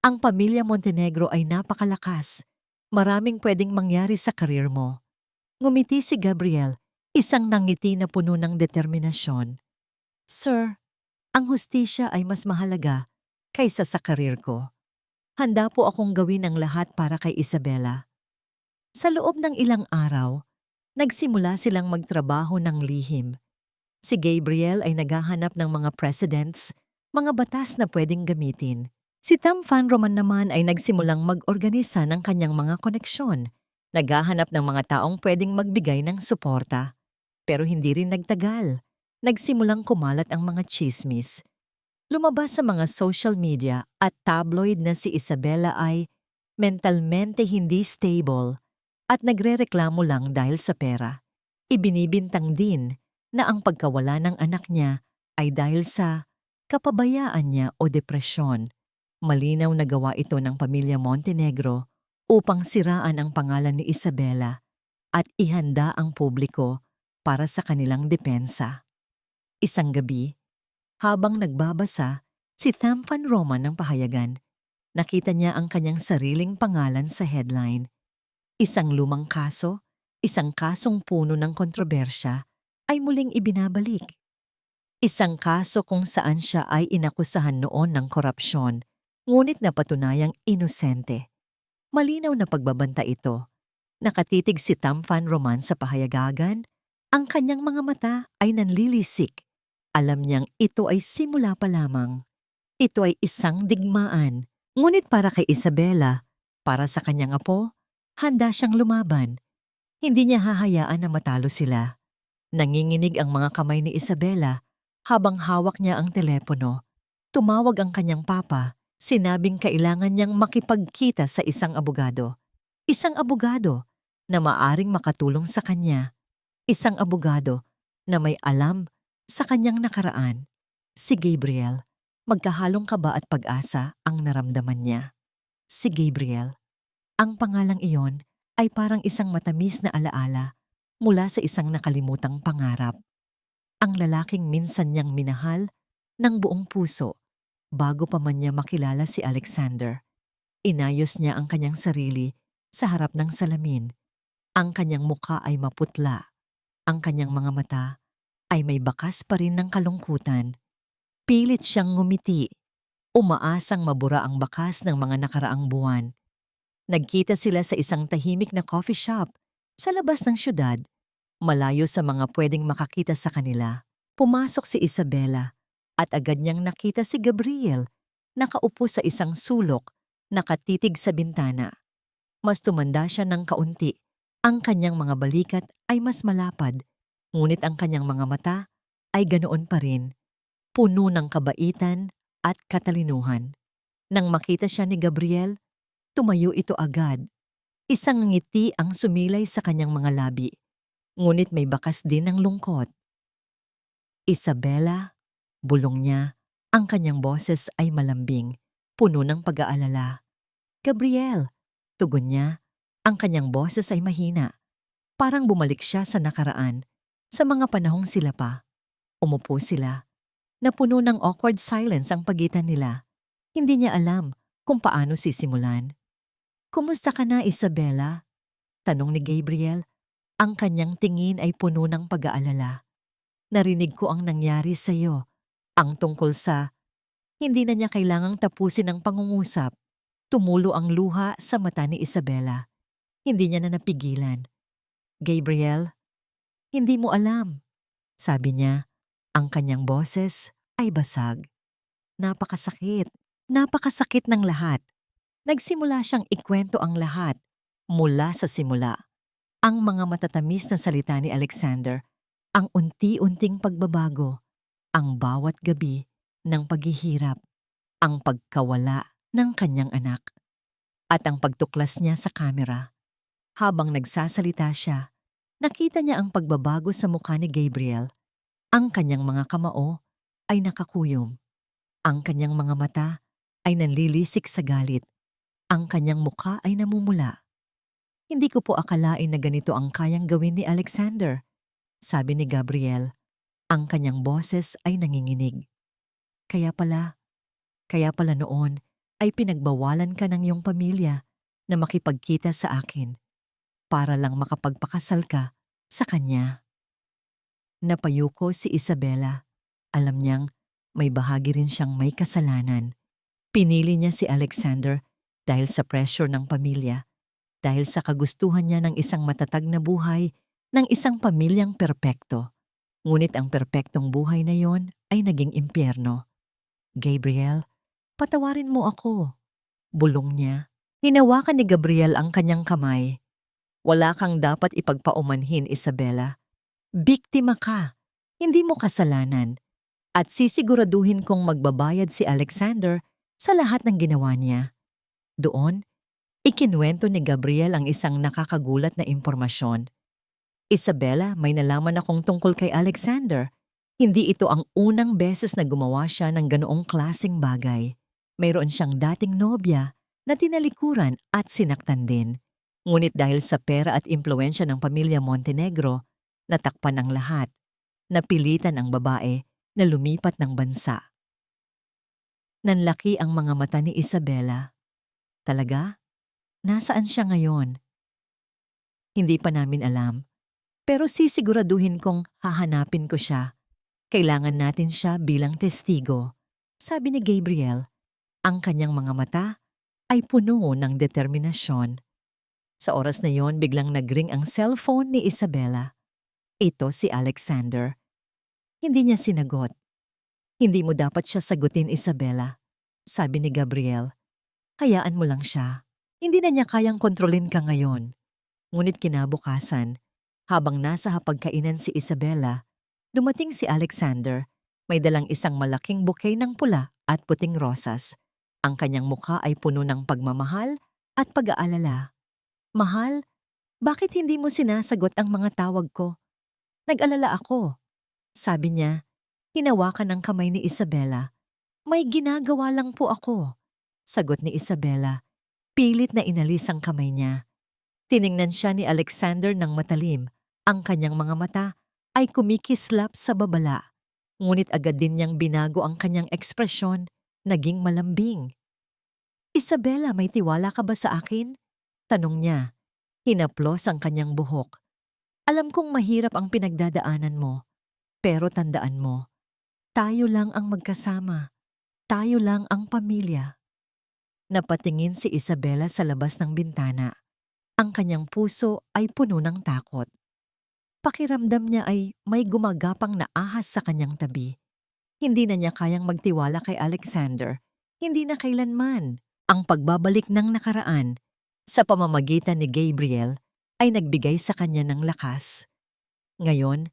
Speaker 1: Ang pamilya Montenegro ay napakalakas. Maraming pwedeng mangyari sa karir mo. Ngumiti si Gabriel, isang nangiti na puno ng determinasyon. Sir, ang hustisya ay mas mahalaga kaysa sa karir ko. Handa po akong gawin ang lahat para kay Isabela. Sa loob ng ilang araw, nagsimula silang magtrabaho ng lihim. Si Gabriel ay naghahanap ng mga precedents, mga batas na pwedeng gamitin. Si Thampan Roman naman ay nagsimulang mag-organisa ng kanyang mga koneksyon. Naghahanap ng mga taong pwedeng magbigay ng suporta. Pero hindi rin nagtagal. Nagsimulang kumalat ang mga chismis. Lumabas sa mga social media at tabloid na si Isabela ay mentalmente hindi stable at nagrereklamo lang dahil sa pera. Ibinibintang din na ang pagkawala ng anak niya ay dahil sa kapabayaan niya o depresyon. Malinaw na gawa ito ng pamilya Montenegro upang siraan ang pangalan ni Isabela at ihanda ang publiko para sa kanilang depensa. Isang gabi, habang nagbabasa si Thampan Roman ng pahayagan, nakita niya ang kanyang sariling pangalan sa headline. Isang lumang kaso, isang kasong puno ng kontrobersya ay muling ibinabalik. Isang kaso kung saan siya ay inakusahan noon ng korupsyon, ngunit napatunayang inosente. Malinaw na pagbabanta ito. Nakatitig si Thampan Roman sa pahayagagan, ang kanyang mga mata ay nanlilisik. Alam niyang ito ay simula pa lamang. Ito ay isang digmaan, ngunit para kay Isabela, para sa kanyang apo, handa siyang lumaban. Hindi niya hahayaan na matalo sila. Nanginginig ang mga kamay ni Isabela habang hawak niya ang telepono. Tumawag ang kanyang papa, sinabing kailangan niyang makipagkita sa isang abogado. Isang abogado na maaring makatulong sa kanya. Isang abogado na may alam sa kanyang nakaraan. Si Gabriel, magkahalong kaba at pag-asa ang naramdaman niya. Si Gabriel, ang pangalang iyon ay parang isang matamis na alaala mula sa isang nakalimutang pangarap. Ang lalaking minsan niyang minahal ng buong puso bago pa man niya makilala si Alexander. Inayos niya ang kanyang sarili sa harap ng salamin. Ang kanyang mukha ay maputla. Ang kanyang mga mata ay may bakas pa rin ng kalungkutan. Pilit siyang ngumiti. Umaasang mabura ang bakas ng mga nakaraang buwan. Nagkita sila sa isang tahimik na coffee shop sa labas ng syudad, malayo sa mga pwedeng makakita sa kanila. Pumasok si Isabela at agad niyang nakita si Gabriel, nakaupo sa isang sulok, nakatitig sa bintana. Mas tumanda siya ng kaunti. Ang kanyang mga balikat ay mas malapad, ngunit ang kanyang mga mata ay ganoon pa rin, puno ng kabaitan at katalinuhan. Nang makita siya ni Gabriel, tumayo ito agad. Isang ngiti ang sumilay sa kanyang mga labi, ngunit may bakas din ng lungkot. Isabela, bulong niya, ang kanyang boses ay malambing, puno ng pag-aalala. Gabriel, tugon niya, ang kanyang boses ay mahina. Parang bumalik siya sa nakaraan, sa mga panahong sila pa. Umupo sila. Napuno ng awkward silence ang pagitan nila. Hindi niya alam kung paano sisimulan. Kumusta ka na, Isabela? Tanong ni Gabriel. Ang kanyang tingin ay puno ng pag-aalala. Narinig ko ang nangyari sa'yo. Ang tungkol sa hindi na niya kailangang tapusin ang pangungusap. Tumulo ang luha sa mata ni Isabela. Hindi niya na napigilan. Gabriel, hindi mo alam. Sabi niya, ang kanyang boses ay basag. Napakasakit. Napakasakit ng lahat. Nagsimula siyang ikwento ang lahat mula sa simula. Ang mga matatamis na salita ni Alexander, ang unti-unting pagbabago, ang bawat gabi ng paghihirap, ang pagkawala ng kanyang anak, at ang pagtuklas niya sa kamera. Habang nagsasalita siya, nakita niya ang pagbabago sa mukha ni Gabriel. Ang kanyang mga kamao ay nakakuyom. Ang kanyang mga mata ay nanlilisik sa galit. Ang kanyang mukha ay namumula. Hindi ko po akalain na ganito ang kayang gawin ni Alexander, sabi ni Gabriel. Ang kanyang boses ay nanginginig. Kaya pala noon ay pinagbawalan ka ng iyong pamilya na makipagkita sa akin para lang makapagpakasal ka sa kanya. Napayuko si Isabela. Alam niyang may bahagi rin siyang may kasalanan. Pinili niya si Alexander dahil sa pressure ng pamilya, dahil sa kagustuhan niya ng isang matatag na buhay, ng isang pamilyang perpekto. Ngunit ang perpektong buhay na yon ay naging impyerno. Gabriel, patawarin mo ako. Bulong niya. Hinawakan ni Gabriel ang kanyang kamay. Wala kang dapat ipagpaumanhin, Isabela. Biktima ka. Hindi mo kasalanan. At sisiguraduhin kong magbabayad si Alexander sa lahat ng ginawa niya. Doon, ikinuwento ni Gabriel ang isang nakakagulat na impormasyon. Isabela, may nalaman akong tungkol kay Alexander. Hindi ito ang unang beses na gumawa siya ng ganoong klaseng bagay. Mayroon siyang dating nobya na tinalikuran at sinaktan din. Ngunit dahil sa pera at impluensya ng pamilya Montenegro, natakpan ang lahat. Napilitan ang babae na lumipat ng bansa. Nanlaki ang mga mata ni Isabela. Talaga? Nasaan siya ngayon? Hindi pa namin alam. Pero sisiguraduhin kong hahanapin ko siya. Kailangan natin siya bilang testigo. Sabi ni Gabriel, ang kanyang mga mata ay puno ng determinasyon. Sa oras na yon, biglang nagring ang cellphone ni Isabela. Ito si Alexander. Hindi niya sinagot. Hindi mo dapat siya sagutin, Isabela. Sabi ni Gabriel. Hayaan mo lang siya. Hindi na niya kayang kontrolin ka ngayon. Ngunit kinabukasan, habang nasa hapagkainan si Isabela, dumating si Alexander. May dalang isang malaking bouquet ng pula at puting rosas. Ang kanyang mukha ay puno ng pagmamahal at pag-aalala. Mahal, bakit hindi mo sinasagot ang mga tawag ko? Nag-alala ako. Sabi niya, hinawakan ang kamay ni Isabela. May ginagawa lang po ako. Sagot ni Isabela. Pilit na inalis ang kamay niya. Tiningnan siya ni Alexander ng matalim. Ang kanyang mga mata ay kumikislap sa babala. Ngunit agad din niyang binago ang kanyang ekspresyon, naging malambing. Isabela, may tiwala ka ba sa akin? Tanong niya. Hinaplos ang kanyang buhok. Alam kong mahirap ang pinagdadaanan mo, pero tandaan mo, tayo lang ang magkasama. Tayo lang ang pamilya. Napatingin si Isabela sa labas ng bintana. Ang kanyang puso ay puno ng takot. Pakiramdam niya ay may gumagapang na ahas sa kanyang tabi. Hindi na niya kayang magtiwala kay Alexander. Hindi na kailanman. Ang pagbabalik ng nakaraan sa pamamagitan ni Gabriel ay nagbigay sa kanya ng lakas. Ngayon,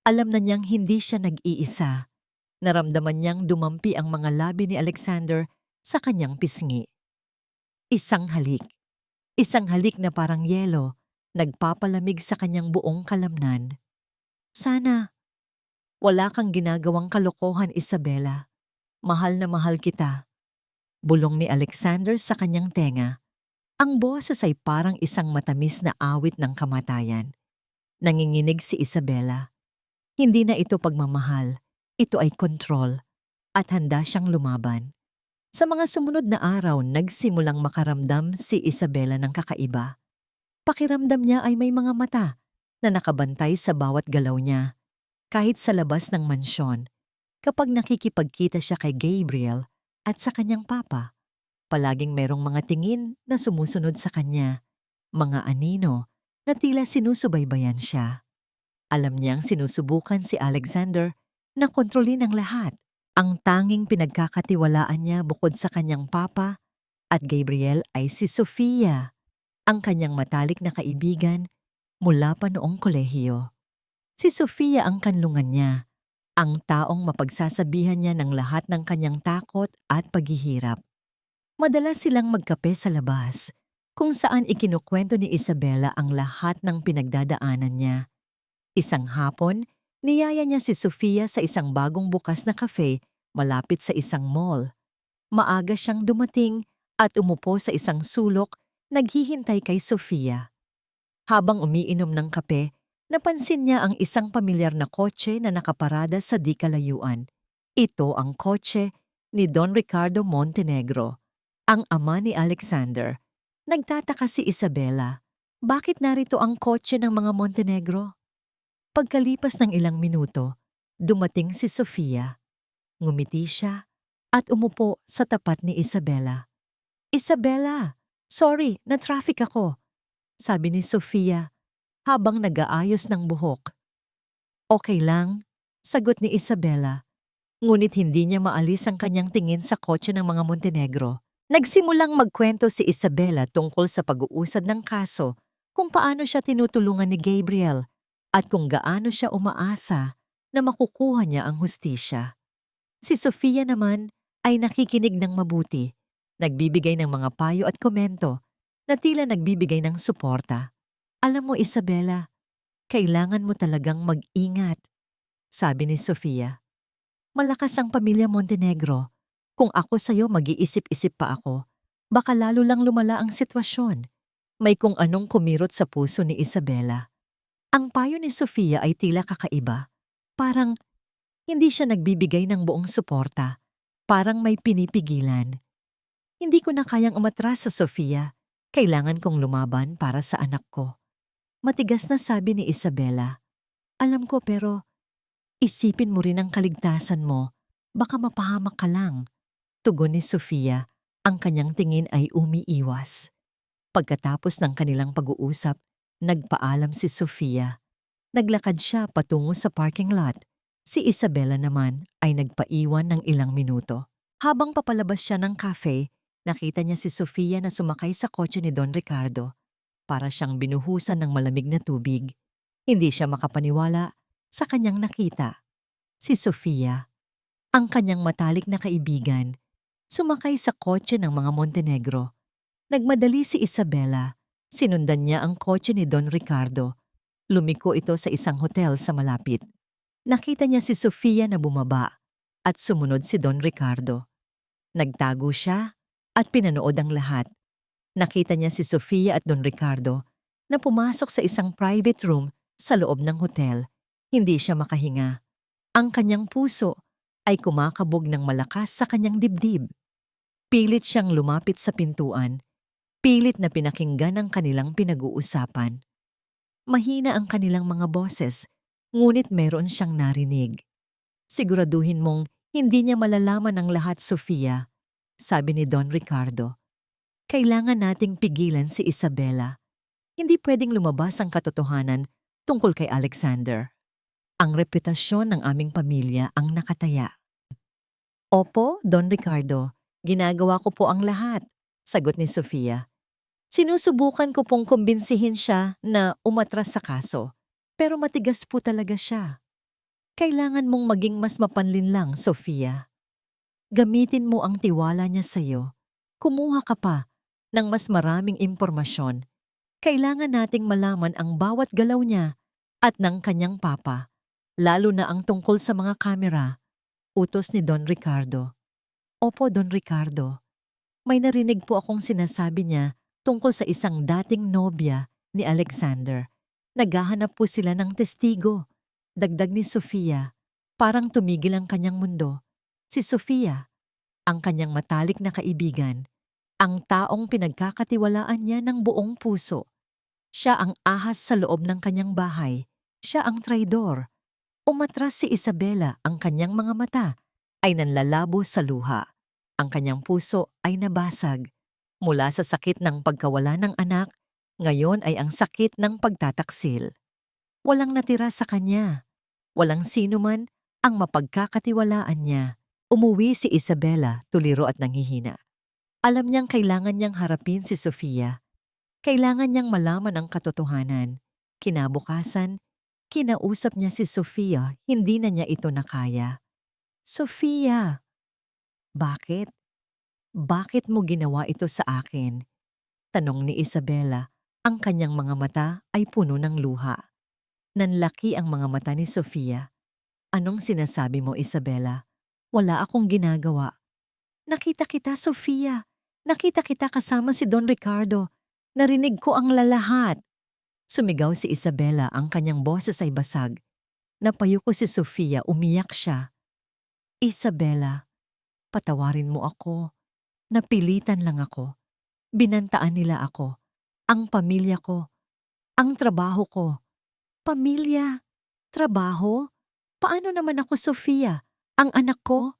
Speaker 1: alam na niyang hindi siya nag-iisa. Naramdaman niyang dumampi ang mga labi ni Alexander sa kanyang pisngi. Isang halik na parang yelo, nagpapalamig sa kanyang buong kalamnan. Sana, wala kang ginagawang kalokohan, Isabela. Mahal na mahal kita. Bulong ni Alexander sa kanyang tenga. Ang boses ay parang isang matamis na awit ng kamatayan. Nanginginig si Isabela. Hindi na ito pagmamahal, ito ay kontrol, at handa siyang lumaban. Sa mga sumunod na araw, nagsimulang makaramdam si Isabela ng kakaiba. Pakiramdam niya ay may mga mata na nakabantay sa bawat galaw niya. Kahit sa labas ng mansyon, kapag nakikipagkita siya kay Gabriel at sa kanyang papa, palaging merong mga tingin na sumusunod sa kanya, mga anino na tila sinusubaybayan siya. Alam niyang sinusubukan si Alexander na kontrolin ang lahat. Ang tanging pinagkakatiwalaan niya bukod sa kanyang papa at Gabriel ay si Sofia, ang kanyang matalik na kaibigan mula pa noong kolehiyo. Si Sofia ang kanlungan niya, ang taong mapagsasabihan niya ng lahat ng kanyang takot at paghihirap. Madalas silang magkape sa labas, kung saan ikinukwento ni Isabela ang lahat ng pinagdadaanan niya. Isang hapon, niyaya niya si Sofia sa isang bagong bukas na cafe malapit sa isang mall. Maaga siyang dumating at umupo sa isang sulok, naghihintay kay Sofia. Habang umiinom ng kape, napansin niya ang isang pamilyar na kotse na nakaparada sa di kalayuan. Ito ang kotse ni Don Ricardo Montenegro, ang ama ni Alexander. Nagtataka si Isabela, bakit narito ang kotse ng mga Montenegro? Pagkalipas ng ilang minuto, dumating si Sofia. Ngumiti siya at umupo sa tapat ni Isabela. Isabela, sorry, na-traffic ako, sabi ni Sofia habang nag-aayos ng buhok. Okay lang, sagot ni Isabela, ngunit hindi niya maalis ang kanyang tingin sa kotse ng mga Montenegro. Nagsimulang magkwento si Isabela tungkol sa pag-uusad ng kaso, kung paano siya tinutulungan ni Gabriel at kung gaano siya umaasa na makukuha niya ang hustisya. Si Sofia naman ay nakikinig ng mabuti, nagbibigay ng mga payo at komento na tila nagbibigay ng suporta. Alam mo Isabela, kailangan mo talagang mag-ingat, sabi ni Sofia. Malakas ang pamilya Montenegro. Kung ako sa'yo mag-iisip-isip pa ako, baka lalo lang lumala ang sitwasyon. May kung anong kumirot sa puso ni Isabela. Ang payo ni Sofia ay tila kakaiba. Parang hindi siya nagbibigay ng buong suporta. Parang may pinipigilan. Hindi ko na kayang umatras sa Sofia. Kailangan kong lumaban para sa anak ko. Matigas na sabi ni Isabela. Alam ko pero isipin mo rin ang kaligtasan mo. Baka mapahamak ka lang. Tugon ni Sofia, ang kanyang tingin ay umiiwas. Pagkatapos ng kanilang pag-uusap, nagpaalam si Sofia. Naglakad siya patungo sa parking lot. Si Isabela naman ay nagpaiwan ng ilang minuto. Habang papalabas siya ng cafe, nakita niya si Sofia na sumakay sa kotse ni Don Ricardo. Para siyang binuhusan ng malamig na tubig. Hindi siya makapaniwala sa kanyang nakita. Si Sofia, ang kanyang matalik na kaibigan, sumakay sa kotse ng mga Montenegro. Nagmadali si Isabela. Sinundan niya ang kotse ni Don Ricardo. Lumiko ito sa isang hotel sa malapit. Nakita niya si Sofia na bumaba at sumunod si Don Ricardo. Nagtago siya at pinanood ang lahat. Nakita niya si Sofia at Don Ricardo na pumasok sa isang private room sa loob ng hotel. Hindi siya makahinga. Ang kanyang puso ay kumakabog ng malakas sa kanyang dibdib. Pilit siyang lumapit sa pintuan. Pilit na pinakinggan ang kanilang pinag-uusapan. Mahina ang kanilang mga boses, ngunit meron siyang narinig. Siguraduhin mong hindi niya malalaman ang lahat, Sofia, sabi ni Don Ricardo. Kailangan nating pigilan si Isabela. Hindi pwedeng lumabas ang katotohanan tungkol kay Alexander. Ang reputasyon ng aming pamilya ang nakataya. Opo, Don Ricardo, ginagawa ko po ang lahat, sagot ni Sofia. Sinusubukan ko pong kumbinsihin siya na umatras sa kaso, pero matigas po talaga siya. Kailangan mong maging mas mapanlinlang, Sofia. Gamitin mo ang tiwala niya sa'yo. Kumuha ka pa ng mas maraming impormasyon. Kailangan nating malaman ang bawat galaw niya at ng kanyang papa, lalo na ang tungkol sa mga kamera, utos ni Don Ricardo. Opo, Don Ricardo. May narinig po akong sinasabi niya tungkol sa isang dating nobya ni Alexander. Naghahanap po sila ng testigo. Dagdag ni Sofia, parang tumigil ang kanyang mundo. Si Sofia, ang kanyang matalik na kaibigan, ang taong pinagkakatiwalaan niya ng buong puso. Siya ang ahas sa loob ng kanyang bahay. Siya ang traidor. Umatras si Isabela, ang kanyang mga mata ay nanlalabo sa luha. Ang kanyang puso ay nabasag. Mula sa sakit ng pagkawala ng anak, ngayon ay ang sakit ng pagtataksil. Walang natira sa kanya. Walang sino man ang mapagkakatiwalaan niya. Umuwi si Isabela, tuliro at nanghihina. Alam niyang kailangan niyang harapin si Sofia. Kailangan niyang malaman ang katotohanan. Kinabukasan, kinausap niya si Sofia, hindi na niya ito nakaya. Sofia, bakit? Bakit mo ginawa ito sa akin? Tanong ni Isabela. Ang kanyang mga mata ay puno ng luha. Nanlaki ang mga mata ni Sofia. Anong sinasabi mo, Isabela? Wala akong ginagawa. Nakita kita, Sofia. Nakita kita kasama si Don Ricardo. Narinig ko ang lalahat. Sumigaw si Isabela, ang kanyang boses ay basag. Napayuko si Sofia, umiyak siya. Isabela, patawarin mo ako. Napilitan lang ako. Binantaan nila ako. Ang pamilya ko. Ang trabaho ko. Pamilya? Trabaho? Paano naman ako, Sofia? Ang anak ko?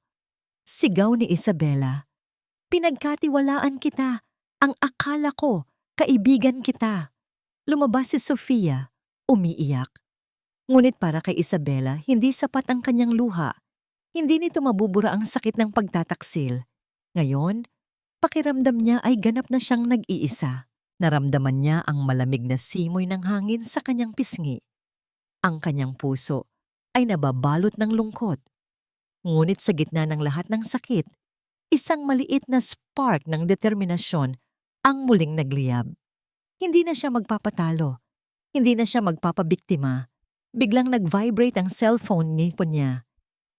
Speaker 1: Sigaw ni Isabela. Pinagkatiwalaan kita. Ang akala ko, kaibigan kita. Lumabas si Sofia, umiiyak. Ngunit para kay Isabela, hindi sapat ang kanyang luha. Hindi nito mabubura ang sakit ng pagtataksil. Ngayon, pakiramdam niya ay ganap na siyang nag-iisa. Naramdaman niya ang malamig na simoy ng hangin sa kanyang pisngi. Ang kanyang puso ay nababalot ng lungkot. Ngunit sa gitna ng lahat ng sakit, isang maliit na spark ng determinasyon ang muling nagliyab. Hindi na siya magpapatalo. Hindi na siya magpapabiktima. Biglang nag-vibrate ang cellphone niya.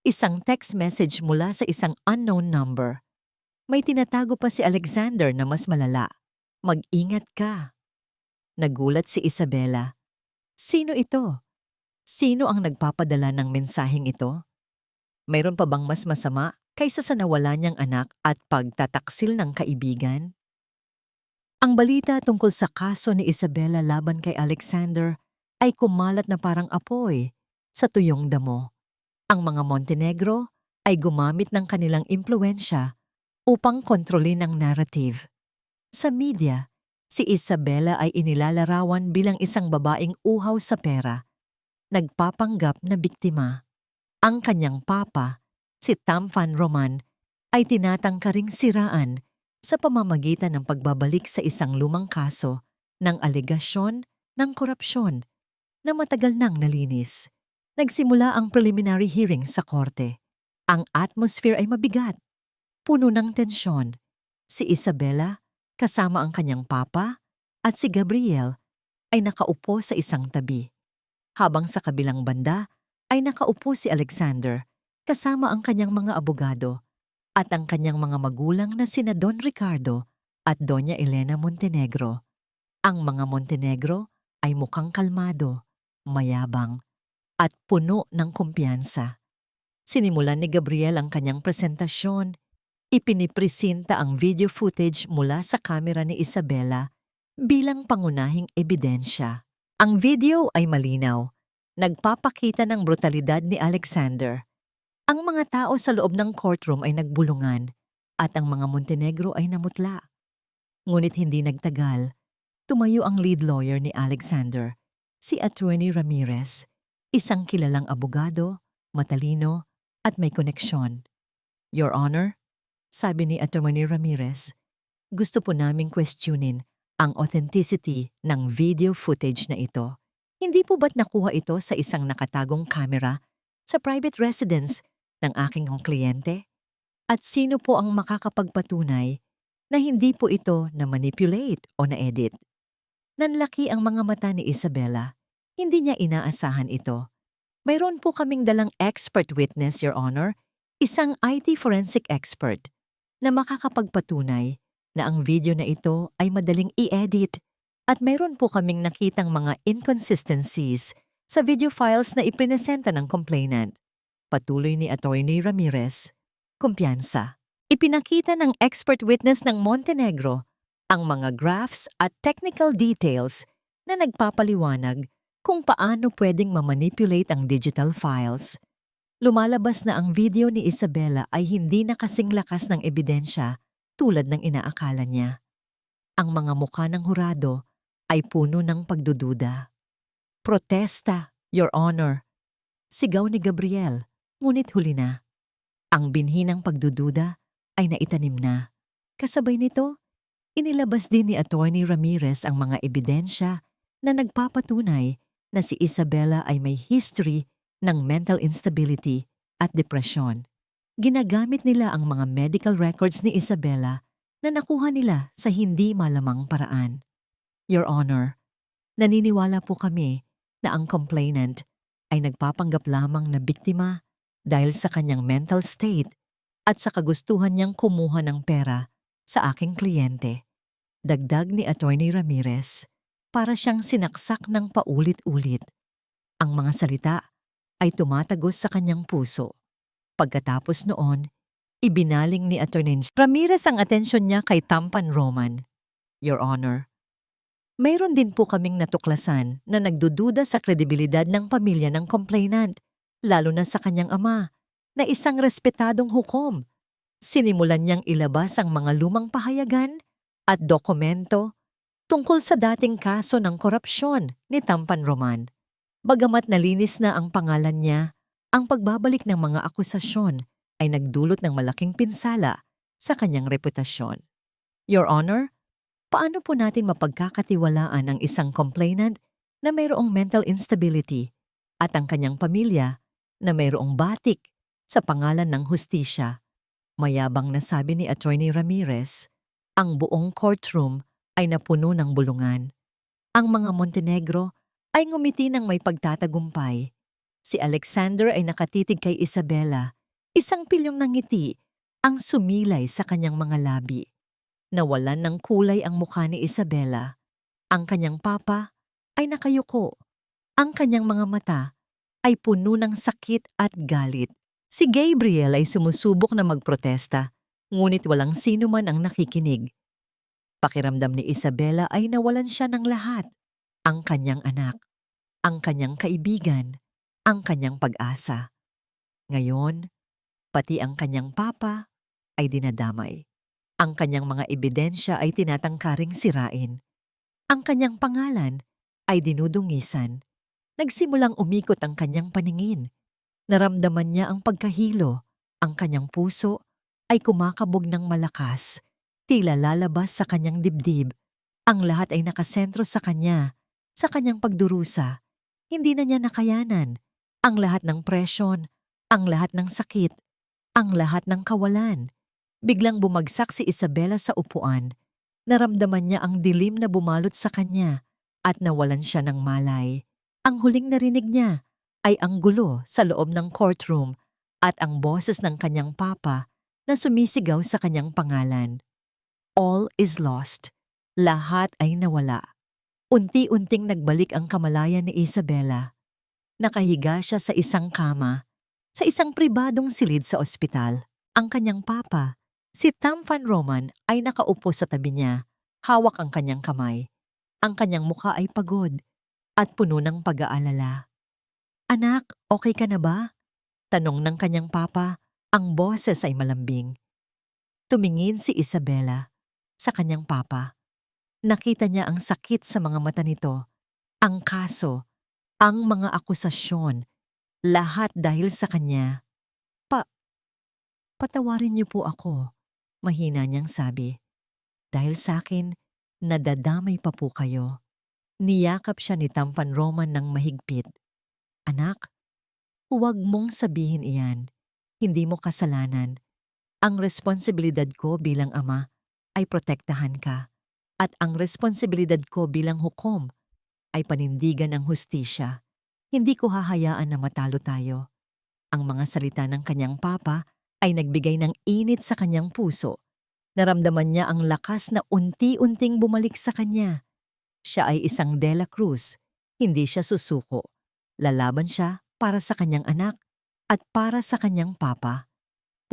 Speaker 1: Isang text message mula sa isang unknown number. May tinatago pa si Alexander na mas malala. Mag-ingat ka. Nagulat si Isabela. Sino ito? Sino ang nagpapadala ng mensaheng ito? Mayroon pa bang mas masama kaysa sa nawala niyang anak at pagtataksil ng kaibigan? Ang balita tungkol sa kaso ni Isabela laban kay Alexander ay kumalat na parang apoy sa tuyong damo. Ang mga Montenegro ay gumamit ng kanilang impluwensya upang kontrolin ang narrative. Sa media, si Isabela ay inilalarawan bilang isang babaeng uhaw sa pera, nagpapanggap na biktima. Ang kanyang papa, si Tamfan Roman, ay tinatangkaring siraan sa pamamagitan ng pagbabalik sa isang lumang kaso ng alegasyon ng korupsyon na matagal nang nalinis. Nagsimula ang preliminary hearing sa korte. Ang atmosphere ay mabigat, puno ng tensyon. Si Isabela, kasama ang kanyang papa, at si Gabriel ay nakaupo sa isang tabi. Habang sa kabilang banda ay nakaupo si Alexander, kasama ang kanyang mga abogado, at ang kanyang mga magulang na sina Don Ricardo at Doña Elena Montenegro. Ang mga Montenegro ay mukhang kalmado, mayabang, at puno ng kumpiyansa. Sinimulan ni Gabriel ang kanyang presentasyon. Ipinipresenta ang video footage mula sa kamera ni Isabela bilang pangunahing ebidensya. Ang video ay malinaw, nagpapakita ng brutalidad ni Alexander. Ang mga tao sa loob ng courtroom ay nagbulungan at ang mga Montenegro ay namutla. Ngunit hindi nagtagal, tumayo ang lead lawyer ni Alexander, si Attorney Ramirez, isang kilalang abogado, matalino, at may koneksyon. Your Honor, sabi ni Attorney Ramirez, gusto po naming questionin ang authenticity ng video footage na ito. Hindi po ba't nakuha ito sa isang nakatagong kamera sa private residence ng aking kliyente? At sino po ang makakapagpatunay na hindi po ito na-manipulate o na-edit? Nanlaki ang mga mata ni Isabela. Hindi niya inaasahan ito. Mayroon po kaming dalang expert witness, Your Honor, isang IT forensic expert na makakapagpatunay na ang video na ito ay madaling i-edit at mayroon po kaming nakitang mga inconsistencies sa video files na iprinesenta ng complainant. Patuloy ni Attorney Ramirez, kumpiyansa. Ipinakita ng expert witness ng Montenegro ang mga graphs at technical details na nagpapaliwanag kung paano pwedeng mamanipulate ang digital files. Lumalabas na ang video ni Isabela ay hindi na kasing lakas ng ebidensya tulad ng inaakala niya. Ang mga mukha ng hurado ay puno ng pagdududa. "Protesta, Your Honor!" Sigaw ni Gabriel, ngunit huli na. Ang binhi ng pagdududa ay naitanim na. Kasabay nito, inilabas din ni Attorney Ramirez ang mga ebidensya na nagpapatunay na si Isabela ay may history ng mental instability at depresyon. Ginagamit nila ang mga medical records ni Isabela na nakuha nila sa hindi malamang paraan. Your Honor, naniniwala po kami na ang complainant ay nagpapanggap lamang na biktima dahil sa kanyang mental state at sa kagustuhan niyang kumuha ng pera sa aking kliyente. Dagdag ni Attorney Ramirez para siyang sinaksak ng paulit-ulit. Ang mga salita ay tumatagos sa kanyang puso. Pagkatapos noon, ibinaling ni Attorney Ramirez ang atensyon niya kay Tampan Roman. Your Honor, mayroon din po kaming natuklasan na nagdududa sa kredibilidad ng pamilya ng complainant, lalo na sa kanyang ama, na isang respetadong hukom. Sinimulan niyang ilabas ang mga lumang pahayagan at dokumento tungkol sa dating kaso ng korupsyon ni Tampan Roman. Bagamat nalinis na ang pangalan niya, ang pagbabalik ng mga akusasyon ay nagdulot ng malaking pinsala sa kanyang reputasyon. Your Honor, paano po natin mapagkakatiwalaan ang isang complainant na mayroong mental instability at ang kanyang pamilya na mayroong batik sa pangalan ng hustisya? Mayabang na sabi ni Attorney Ramirez, ang buong courtroom ay napuno ng bulungan. Ang mga Montenegro ay ngumiti ng may pagtatagumpay. Si Alexander ay nakatitig kay Isabela, isang pilyong ng ngiti ang sumilay sa kanyang mga labi. Nawalan ng kulay ang mukha ni Isabela. Ang kanyang papa ay nakayuko. Ang kanyang mga mata ay puno ng sakit at galit. Si Gabriel ay sumusubok na magprotesta, ngunit walang sino man ang nakikinig. Pakiramdam ni Isabela ay nawalan siya ng lahat. Ang kanyang anak, ang kanyang kaibigan, ang kanyang pag-asa. Ngayon, pati ang kanyang papa ay dinadamay. Ang kanyang mga ebidensya ay tinatangkaring sirain. Ang kanyang pangalan ay dinudungisan. Nagsimulang umikot ang kanyang paningin. Naramdaman niya ang pagkahilo. Ang kanyang puso ay kumakabog ng malakas. Tila lalabas sa kanyang dibdib. Ang lahat ay nakasentro sa kanya, sa kanyang pagdurusa. Hindi na niya nakayanan ang lahat ng presyon, ang lahat ng sakit, ang lahat ng kawalan. Biglang bumagsak si Isabela sa upuan. Naramdaman niya ang dilim na bumalot sa kanya at nawalan siya ng malay. Ang huling narinig niya ay ang gulo sa loob ng courtroom at ang boses ng kanyang papa na sumisigaw sa kanyang pangalan. All is lost. Lahat ay nawala. Unti-unting nagbalik ang kamalayan ni Isabela. Nakahiga siya sa isang kama, sa isang pribadong silid sa ospital. Ang kanyang papa, si Tampan Roman, ay nakaupo sa tabi niya, hawak ang kanyang kamay. Ang kanyang mukha ay pagod at puno ng pag-aalala. Anak, okay ka na ba? Tanong ng kanyang papa, ang boses ay malambing. Tumingin si Isabela sa kanyang papa. Nakita niya ang sakit sa mga mata nito, ang kaso, ang mga akusasyon, lahat dahil sa kanya. Patawarin niyo po ako, mahina niyang sabi. Dahil sa akin, nadadamay pa po kayo. Niyakap siya ni Tampan Roman ng mahigpit. Anak, huwag mong sabihin iyan. Hindi mo kasalanan. Ang responsibilidad ko bilang ama ay protektahan ka. At ang responsibilidad ko bilang hukom ay panindigan ang hustisya. Hindi ko hahayaan na matalo tayo. Ang mga salita ng kanyang papa ay nagbigay ng init sa kanyang puso. Naramdaman niya ang lakas na unti-unting bumalik sa kanya. Siya ay isang De La Cruz. Hindi siya susuko. Lalaban siya para sa kanyang anak at para sa kanyang papa.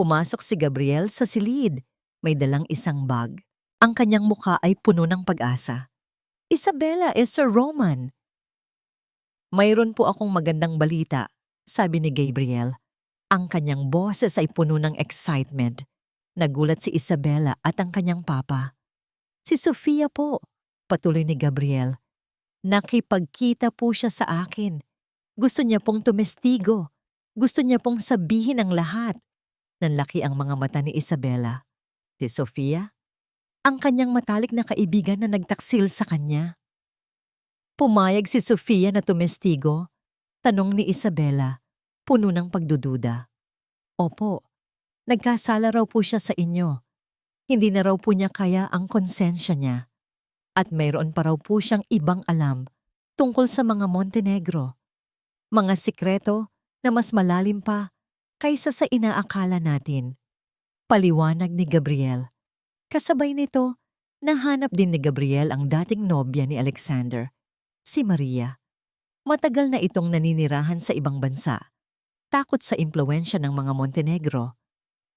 Speaker 1: Pumasok si Gabriel sa silid. May dalang isang bag. Ang kanyang mukha ay puno ng pag-asa. Isabela is Sir Roman. Mayroon po akong magandang balita, sabi ni Gabriel. Ang kanyang boses ay puno ng excitement. Nagulat si Isabela at ang kanyang papa. Si Sofia po, patuloy ni Gabriel. Nakipagkita po siya sa akin. Gusto niya pong tumestigo. Gusto niya pong sabihin ang lahat. Nanlaki ang mga mata ni Isabela. Si Sofia? Ang kanyang matalik na kaibigan na nagtaksil sa kanya. Pumayag si Sofia na tumestigo? Tanong ni Isabela, puno ng pagdududa. Opo, nagkasala raw po siya sa inyo. Hindi na raw po niya kaya ang konsensya niya. At mayroon pa raw po siyang ibang alam tungkol sa mga Montenegro. Mga sikreto na mas malalim pa kaysa sa inaakala natin. Paliwanag ni Gabriel. Kasabay nito, nahanap din ni Gabriel ang dating nobya ni Alexander, si Maria. Matagal na itong naninirahan sa ibang bansa. Takot sa impluwensya ng mga Montenegro.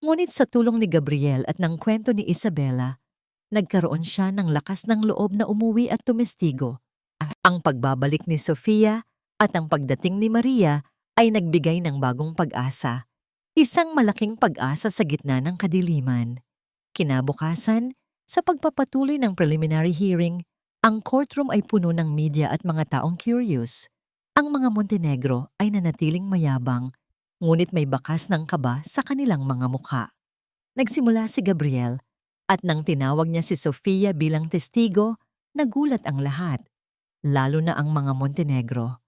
Speaker 1: Ngunit sa tulong ni Gabriel at ng kwento ni Isabela, nagkaroon siya ng lakas ng loob na umuwi at tumestigo. Ang pagbabalik ni Sofia at ang pagdating ni Maria ay nagbigay ng bagong pag-asa. Isang malaking pag-asa sa gitna ng kadiliman. Kinabukasan, sa pagpapatuloy ng preliminary hearing, ang courtroom ay puno ng media at mga taong curious. Ang mga Montenegro ay nanatiling mayabang, ngunit may bakas ng kaba sa kanilang mga mukha. Nagsimula si Gabriel, at nang tinawag niya si Sofia bilang testigo, nagulat ang lahat, lalo na ang mga Montenegro.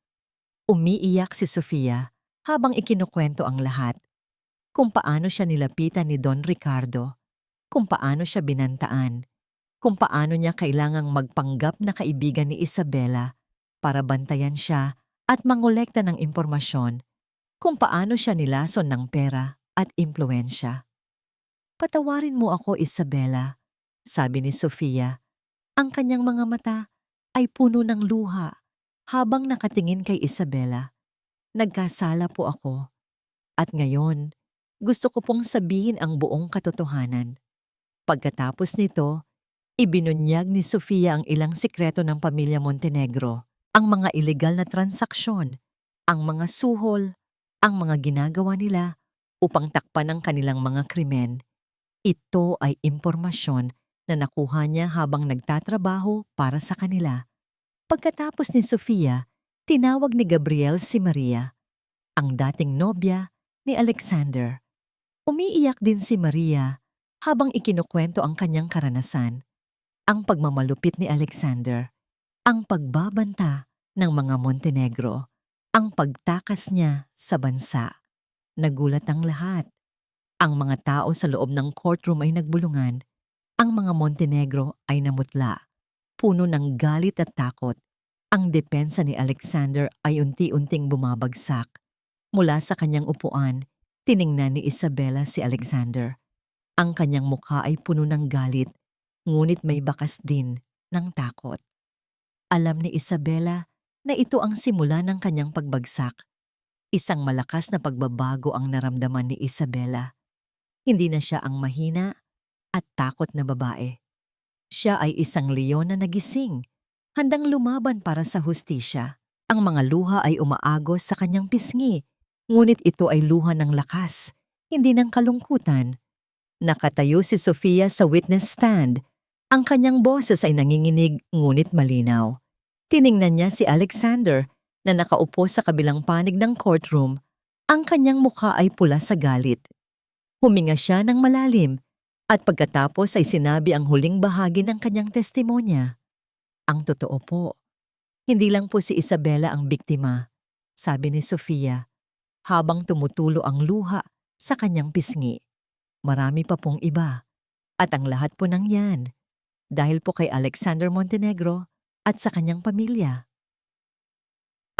Speaker 1: Umiiyak si Sofia habang ikinukwento ang lahat. Kung paano siya nilapitan ni Don Ricardo, kung paano siya binantaan, kung paano niya kailangang magpanggap na kaibigan ni Isabela para bantayan siya at mangolekta ng impormasyon, kung paano siya nilason ng pera at impluensya. Patawarin mo ako, Isabela, sabi ni Sofia. Ang kanyang mga mata ay puno ng luha habang nakatingin kay Isabela. Nagkasala po ako. At ngayon, gusto ko pong sabihin ang buong katotohanan. Pagkatapos nito, ibinunyag ni Sofia ang ilang sikreto ng pamilya Montenegro, ang mga ilegal na transaksyon, ang mga suhol, ang mga ginagawa nila upang takpan ang kanilang mga krimen. Ito ay impormasyon na nakuha niya habang nagtatrabaho para sa kanila. Pagkatapos ni Sofia, tinawag ni Gabriel si Maria, ang dating nobya ni Alexander. Umiiyak din si Maria habang ikinukwento ang kanyang karanasan, ang pagmamalupit ni Alexander, ang pagbabanta ng mga Montenegro, ang pagtakas niya sa bansa. Nagulat ang lahat. Ang mga tao sa loob ng courtroom ay nagbulungan. Ang mga Montenegro ay namutla, puno ng galit at takot. Ang depensa ni Alexander ay unti-unting bumabagsak. Mula sa kanyang upuan, tiningnan ni Isabela si Alexander. Ang kanyang mukha ay puno ng galit, ngunit may bakas din ng takot. Alam ni Isabela na ito ang simula ng kanyang pagbagsak. Isang malakas na pagbabago ang naramdaman ni Isabela. Hindi na siya ang mahina at takot na babae. Siya ay isang leon na nagising, handang lumaban para sa hustisya. Ang mga luha ay umaagos sa kanyang pisngi, ngunit ito ay luha ng lakas, hindi ng kalungkutan. Nakatayo si Sofia sa witness stand. Ang kanyang boses ay nanginginig ngunit malinaw. Tiningnan niya si Alexander na nakaupo sa kabilang panig ng courtroom. Ang kanyang mukha ay pula sa galit. Huminga siya ng malalim at pagkatapos ay sinabi ang huling bahagi ng kanyang testimonya. Ang totoo po, hindi lang po si Isabela ang biktima, sabi ni Sofia, habang tumutulo ang luha sa kanyang pisngi. Marami pa pong iba, at ang lahat po ng yan, dahil po kay Alexander Montenegro at sa kanyang pamilya.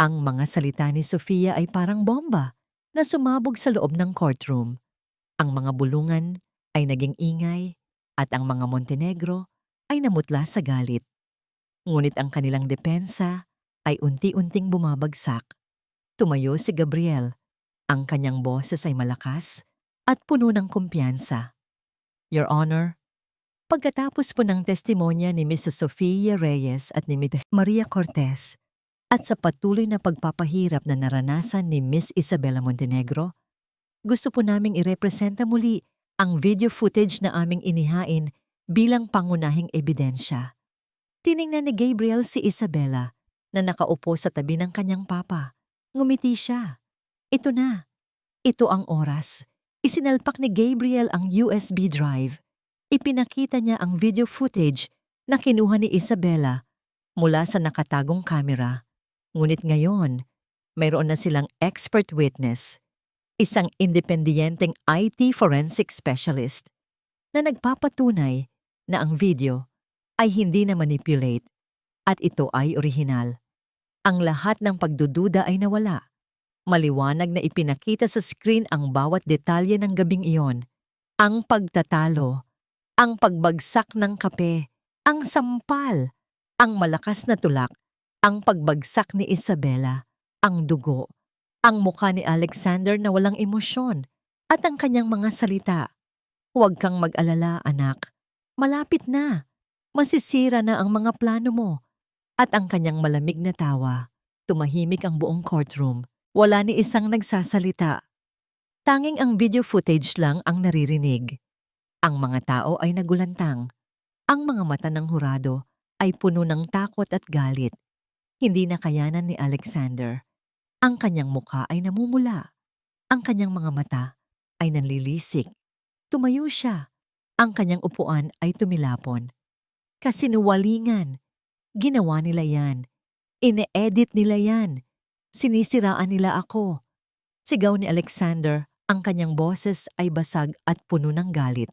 Speaker 1: Ang mga salita ni Sofia ay parang bomba na sumabog sa loob ng courtroom. Ang mga bulungan ay naging ingay at ang mga Montenegro ay namutla sa galit. Ngunit ang kanilang depensa ay unti-unting bumabagsak. Tumayo si Gabriel. Ang kanyang boses ay malakas at puno ng kumpiyansa. Your Honor, pagkatapos po ng testimonya ni Mrs. Sofia Reyes at ni Ms. Maria Cortez, At sa patuloy na pagpapahirap na naranasan ni Miss Isabela Montenegro, gusto po naming irepresenta muli ang video footage na aming inihain bilang pangunahing ebidensya. Tiningnan ni Gabriel si Isabela na nakaupo sa tabi ng kanyang papa. Ngumiti siya. Ito na. Ito ang oras. Isinalpak ni Gabriel ang USB drive. Ipinakita niya ang video footage na kinuha ni Isabela mula sa nakatagong kamera. Ngunit ngayon, mayroon na silang expert witness, isang independiyenteng IT forensic specialist na nagpapatunay na ang video ay hindi na manipulate at ito ay orihinal. Ang lahat ng pagdududa ay nawala. Maliwanag na ipinakita sa screen ang bawat detalye ng gabing iyon. Ang pagtatalo, ang pagbagsak ng kape, ang sampal, ang malakas na tulak, ang pagbagsak ni Isabela, ang dugo, ang mukha ni Alexander na walang emosyon, at ang kanyang mga salita. Huwag kang mag-alala, anak. Malapit na. Masisira na ang mga plano mo. At ang kanyang malamig na tawa. Tumahimik ang buong courtroom. Wala ni isang nagsasalita. Tanging ang video footage lang ang naririnig. Ang mga tao ay nagulantang. Ang mga mata ng hurado ay puno ng takot at galit. Hindi na kayanan ni Alexander. Ang kanyang mukha ay namumula. Ang kanyang mga mata ay nanlilisik. Tumayo siya. Ang kanyang upuan ay tumilapon. Kasinungalingan. Ginawa nila yan. Ine-edit nila yan. Sinisiraan nila ako. Sigaw ni Alexander, ang kanyang boses ay basag at puno ng galit.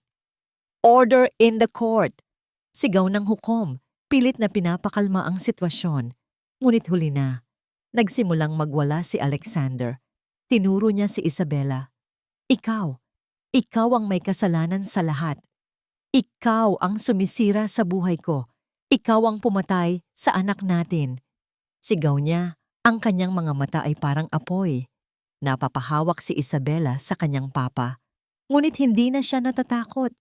Speaker 1: Order in the court! Sigaw ng hukom, pilit na pinapakalma ang sitwasyon. Ngunit huli na, nagsimulang magwala si Alexander. Tinuro niya si Isabela. Ikaw ang may kasalanan sa lahat. Ikaw ang sumisira sa buhay ko. Ikaw ang pumatay sa anak natin. Sigaw niya, ang kanyang mga mata ay parang apoy. Napapahawak si Isabela sa kanyang papa. Ngunit hindi na siya natatakot.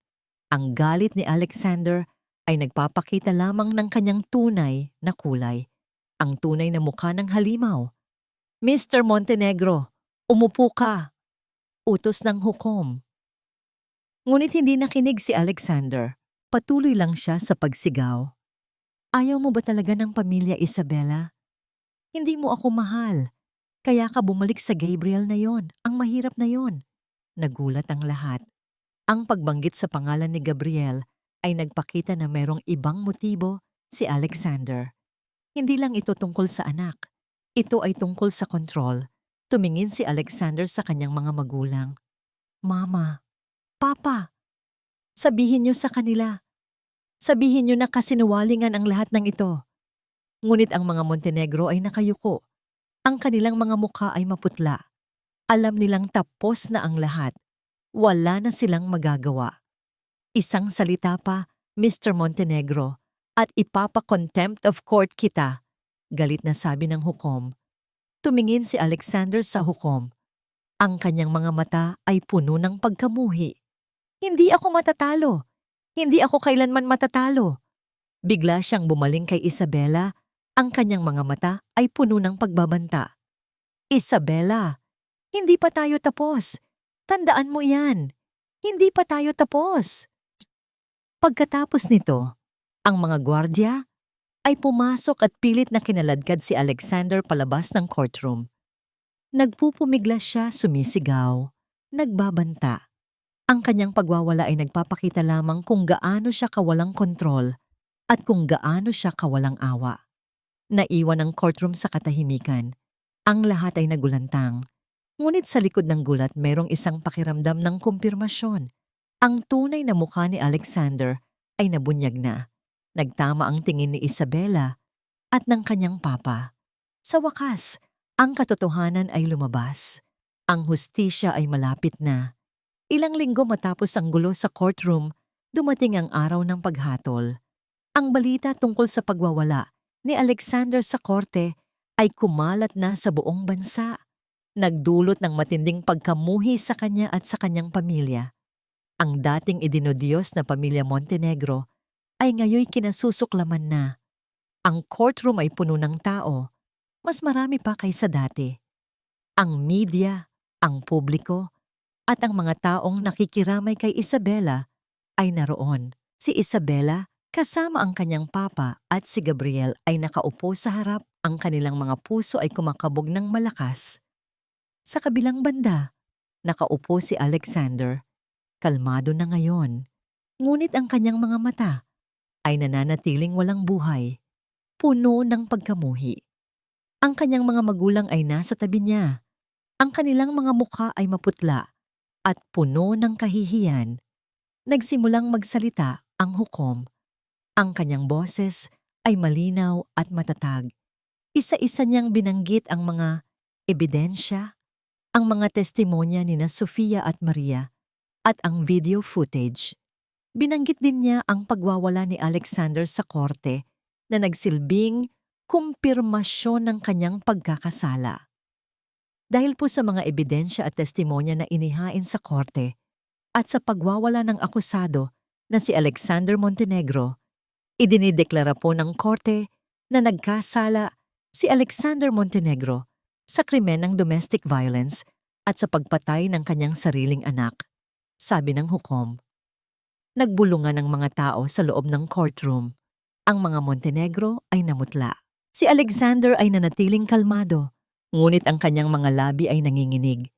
Speaker 1: Ang galit ni Alexander ay nagpapakita lamang ng kanyang tunay na kulay. Ang tunay na mukha ng halimaw. Mr. Montenegro, umupo ka. Utos ng hukom. Ngunit hindi nakinig si Alexander. Patuloy lang siya sa pagsigaw. Ayaw mo ba talaga ng pamilya, Isabela? Hindi mo ako mahal. Kaya ka bumalik sa Gabriel na yon, ang mahirap na yon. Nagulat ang lahat. Ang pagbanggit sa pangalan ni Gabriel ay nagpakita na mayroong ibang motibo si Alexander. Hindi lang ito tungkol sa anak. Ito ay tungkol sa control. Tumingin si Alexander sa kanyang mga magulang. Mama, Papa, sabihin niyo sa kanila. Sabihin niyo na kasinungalingan ang lahat ng ito. Ngunit ang mga Montenegro ay nakayuko. Ang kanilang mga mukha ay maputla. Alam nilang tapos na ang lahat. Wala na silang magagawa. Isang salita pa, Mr. Montenegro, at ipapa-contempt of court kita. Galit na sabi ng hukom. Tumingin si Alexander sa hukom. Ang kanyang mga mata ay puno ng pagkamuhi. Hindi ako matatalo. Hindi ako kailanman matatalo. Bigla siyang bumaling kay Isabela. Ang kanyang mga mata ay puno ng pagbabanta. Isabela, hindi pa tayo tapos. Tandaan mo yan. Hindi pa tayo tapos. Pagkatapos nito, ang mga gwardya ay pumasok at pilit na kinaladkad si Alexander palabas ng courtroom. Nagpupumiglas siya, sumisigaw, nagbabanta. Ang kanyang pagwawala ay nagpapakita lamang kung gaano siya kawalang kontrol at kung gaano siya kawalang awa. Naiwan ang courtroom sa katahimikan. Ang lahat ay nagulantang. Ngunit sa likod ng gulat mayroong isang pakiramdam ng kumpirmasyon. Ang tunay na mukha ni Alexander ay nabunyag na. Nagtama ang tingin ni Isabela at ng kanyang papa. Sa wakas, ang katotohanan ay lumabas. Ang hustisya ay malapit na. Ilang linggo matapos ang gulo sa courtroom, dumating ang araw ng paghatol. Ang balita tungkol sa pagwawala ni Alexander sa korte ay kumalat na sa buong bansa. Nagdulot ng matinding pagkamuhi sa kanya at sa kanyang pamilya. Ang dating idinodiyos na pamilya Montenegro ay ngayoy kinasusuklaman na. Ang courtroom ay puno ng tao. mas marami pa kaysa dati. Ang media, ang publiko, at ang mga taong nakikiramay kay Isabela ay naroon. Si Isabela kasama ang kanyang papa at si Gabriel ay nakaupo sa harap, ang kanilang mga puso ay kumakabog ng malakas. Sa kabilang banda, nakaupo si Alexander, kalmado na ngayon. Ngunit ang kanyang mga mata ay nananatiling walang buhay, puno ng pagkamuhi. Ang kanyang mga magulang ay nasa tabi niya. Ang kanilang mga mukha ay maputla at puno ng kahihiyan. Nagsimulang magsalita ang hukom. Ang kanyang boses ay malinaw at matatag. Isa-isa niyang binanggit ang mga ebidensya, ang mga testimonya nina Sofia at Maria, at ang video footage. Binanggit din niya ang pagwawala ni Alexander sa korte na nagsilbing kumpirmasyon ng kanyang pagkakasala. Dahil po sa mga ebidensya at testimonya na inihain sa korte at sa pagwawala ng akusado na si Alexander Montenegro, idinideklara po ng korte na nagkasala si Alexander Montenegro sa krimen ng domestic violence at sa pagpatay ng kanyang sariling anak, sabi ng hukom. Nagbulungan ng mga tao sa loob ng courtroom. Ang mga Montenegro ay namutla. Si Alexander ay nanatiling kalmado, ngunit ang kanyang mga labi ay nanginginig.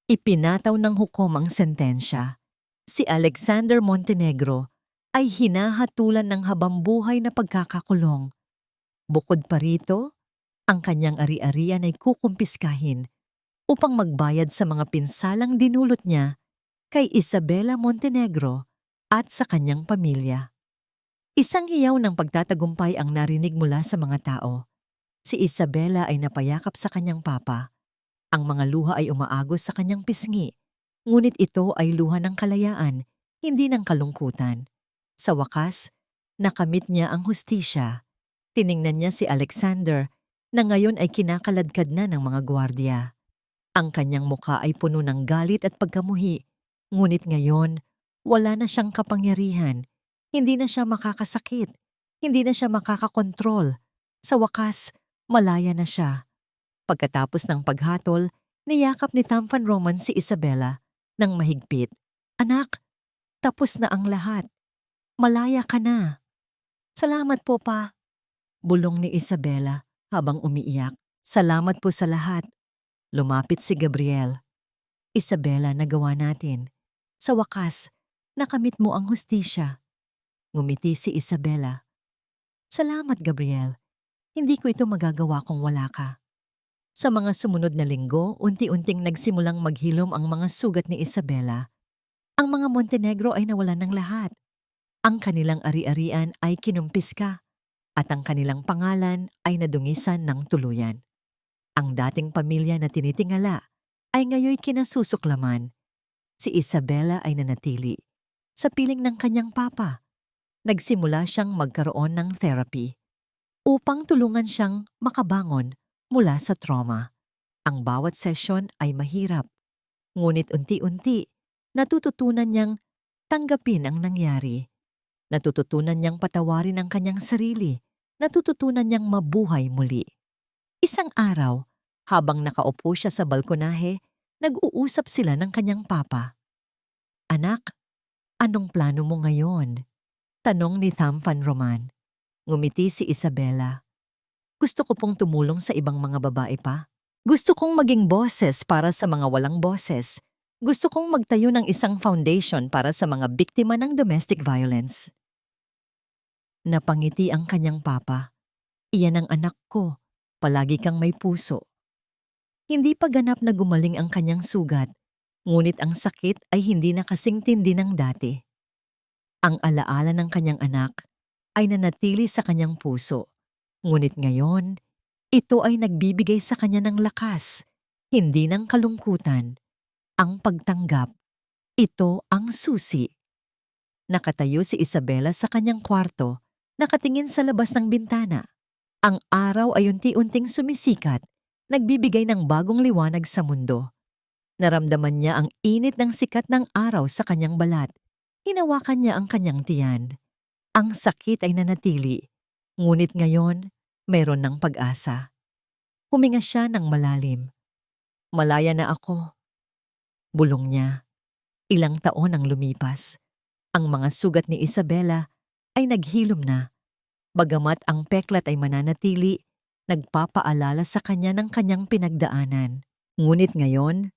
Speaker 1: Ipinataw ng hukom ang sentensya. Si Alexander Montenegro ay hinahatulan ng habambuhay na pagkakakulong. Bukod pa rito, ang kanyang ari-arian ay kukumpiskahin upang magbayad sa mga pinsalang dinulot niya kay Isabela Montenegro at sa kanyang pamilya. Isang hiyaw ng pagtatagumpay ang narinig mula sa mga tao. Si Isabela ay napayakap sa kanyang papa. Ang mga luha ay umaagos sa kanyang pisngi, ngunit ito ay luha ng kalayaan, hindi ng kalungkutan. Sa wakas, nakamit niya ang hustisya. Tiningnan niya si Alexander na ngayon ay kinakaladkad na ng mga gwardiya. Ang kanyang mukha ay puno ng galit at pagkamuhi, ngunit ngayon, wala na siyang kapangyarihan. Hindi na siya makakasakit. Hindi na siya makakakontrol. Sa wakas, malaya na siya. Pagkatapos ng paghatol, niyakap ni Tampan Roman si Isabela ng mahigpit. Anak, tapos na ang lahat. Malaya ka na. Salamat po, pa. Bulong ni Isabela habang umiiyak. Salamat po sa lahat. Lumapit si Gabriel. Isabela, nagawa natin. Sa wakas, nakamit mo ang hustisya. Ngumiti si Isabela. Salamat, Gabriel. Hindi ko ito magagawa kung wala ka. Sa mga sumunod na linggo, unti-unting nagsimulang maghilom ang mga sugat ni Isabela. Ang mga Montenegro ay nawalan ng lahat. Ang kanilang ari-arian ay kinumpiska at ang kanilang pangalan ay nadungisan ng tuluyan. Ang dating pamilya na tinitingala ay ngayoy kinasusuklaman. Si Isabela ay nanatili sa piling ng kanyang papa. Nagsimula siyang magkaroon ng therapy upang tulungan siyang makabangon mula sa trauma. Ang bawat session ay mahirap, ngunit unti-unti natututunan niyang tanggapin ang nangyari. Natututunan niyang patawarin ang kanyang sarili. Natututunan niyang mabuhay muli. Isang araw, habang nakaupo siya sa balkonahe, nag-uusap sila ng kanyang papa. Anak, anong plano mo ngayon? Tanong ni Tampan Roman. Ngumiti si Isabela. Gusto ko pong tumulong sa ibang mga babae pa. Gusto kong maging boses para sa mga walang boses. Gusto kong magtayo ng isang foundation para sa mga biktima ng domestic violence. Napangiti ang kanyang papa. Iyan ang anak ko. Palagi kang may puso. Hindi pa ganap na gumaling ang kanyang sugat, ngunit ang sakit ay hindi na kasing tindi ng dati. Ang alaala ng kanyang anak ay nanatili sa kanyang puso, ngunit ngayon, ito ay nagbibigay sa kanya ng lakas, hindi ng kalungkutan. Ang pagtanggap, ito ang susi. Nakatayo si Isabela sa kanyang kwarto, nakatingin sa labas ng bintana. Ang araw ay unti-unting sumisikat, nagbibigay ng bagong liwanag sa mundo. Naramdaman niya ang init ng sikat ng araw sa kanyang balat. Hinawakan niya ang kanyang tiyan. Ang sakit ay nanatili, ngunit ngayon, mayroon ng pag-asa. Huminga siya ng malalim. Malaya na ako, bulong niya. Ilang taon ang lumipas. Ang mga sugat ni Isabela ay naghilom na. Bagamat ang peklat ay mananatili, nagpapaalala sa kanya ng kanyang pinagdaanan. Ngunit ngayon,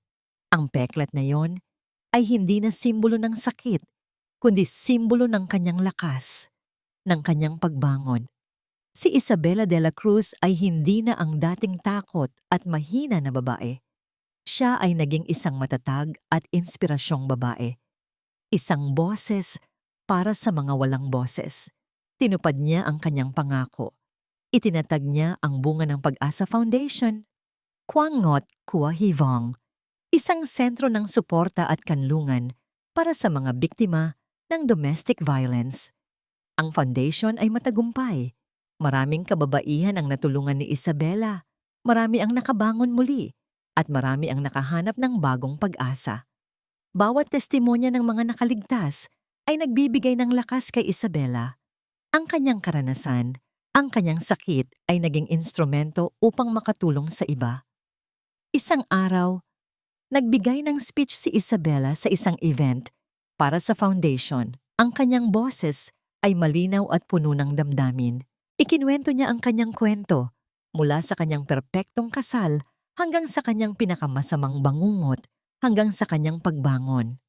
Speaker 1: ang peklat na yon ay hindi na simbolo ng sakit, kundi simbolo ng kanyang lakas, ng kanyang pagbangon. Si Isabela de la Cruz ay hindi na ang dating takot at mahina na babae. Siya ay naging isang matatag at inspirasyong babae. Isang boses para sa mga walang boses. Tinupad niya ang kanyang pangako. Itinatag niya ang bunga ng Pag-asa Foundation, Kuangot Kua Hivong, isang sentro ng suporta at kanlungan para sa mga biktima ng domestic violence. Ang foundation ay matagumpay. Maraming kababaihan ang natulungan ni Isabela. Marami ang nakabangon muli at marami ang nakahanap ng bagong pag-asa. Bawat testimonya ng mga nakaligtas ay nagbibigay ng lakas kay Isabela. Ang kanyang karanasan, ang kanyang sakit ay naging instrumento upang makatulong sa iba. Isang araw, nagbigay ng speech si Isabela sa isang event para sa foundation. Ang kanyang boses ay malinaw at puno ng damdamin. Ikinuwento niya ang kanyang kwento mula sa kanyang perpektong kasal hanggang sa kanyang pinakamasamang bangungot hanggang sa kanyang pagbangon.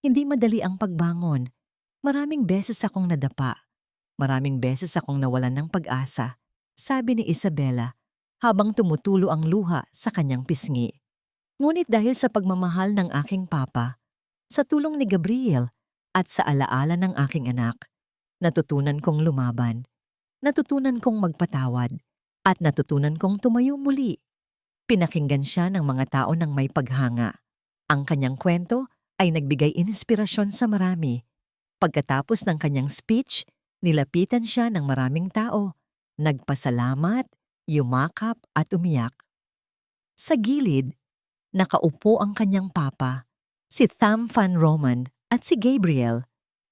Speaker 1: Hindi madali ang pagbangon. Maraming beses akong nadapa. Maraming beses akong nawalan ng pag-asa, sabi ni Isabela habang tumutulo ang luha sa kanyang pisngi. Ngunit dahil sa pagmamahal ng aking papa, sa tulong ni Gabriel at sa alaala ng aking anak, natutunan kong lumaban. Natutunan kong magpatawad at natutunan kong tumayo muli. Pinakinggan siya ng mga tao ng may paghanga. Ang kanyang kwento ay nagbigay inspirasyon sa marami. Pagkatapos ng kanyang speech, nilapitan siya ng maraming tao. Nagpasalamat, yumakap at umiyak. Sa gilid, nakaupo ang kanyang papa, si Tham Van Roman at si Gabriel.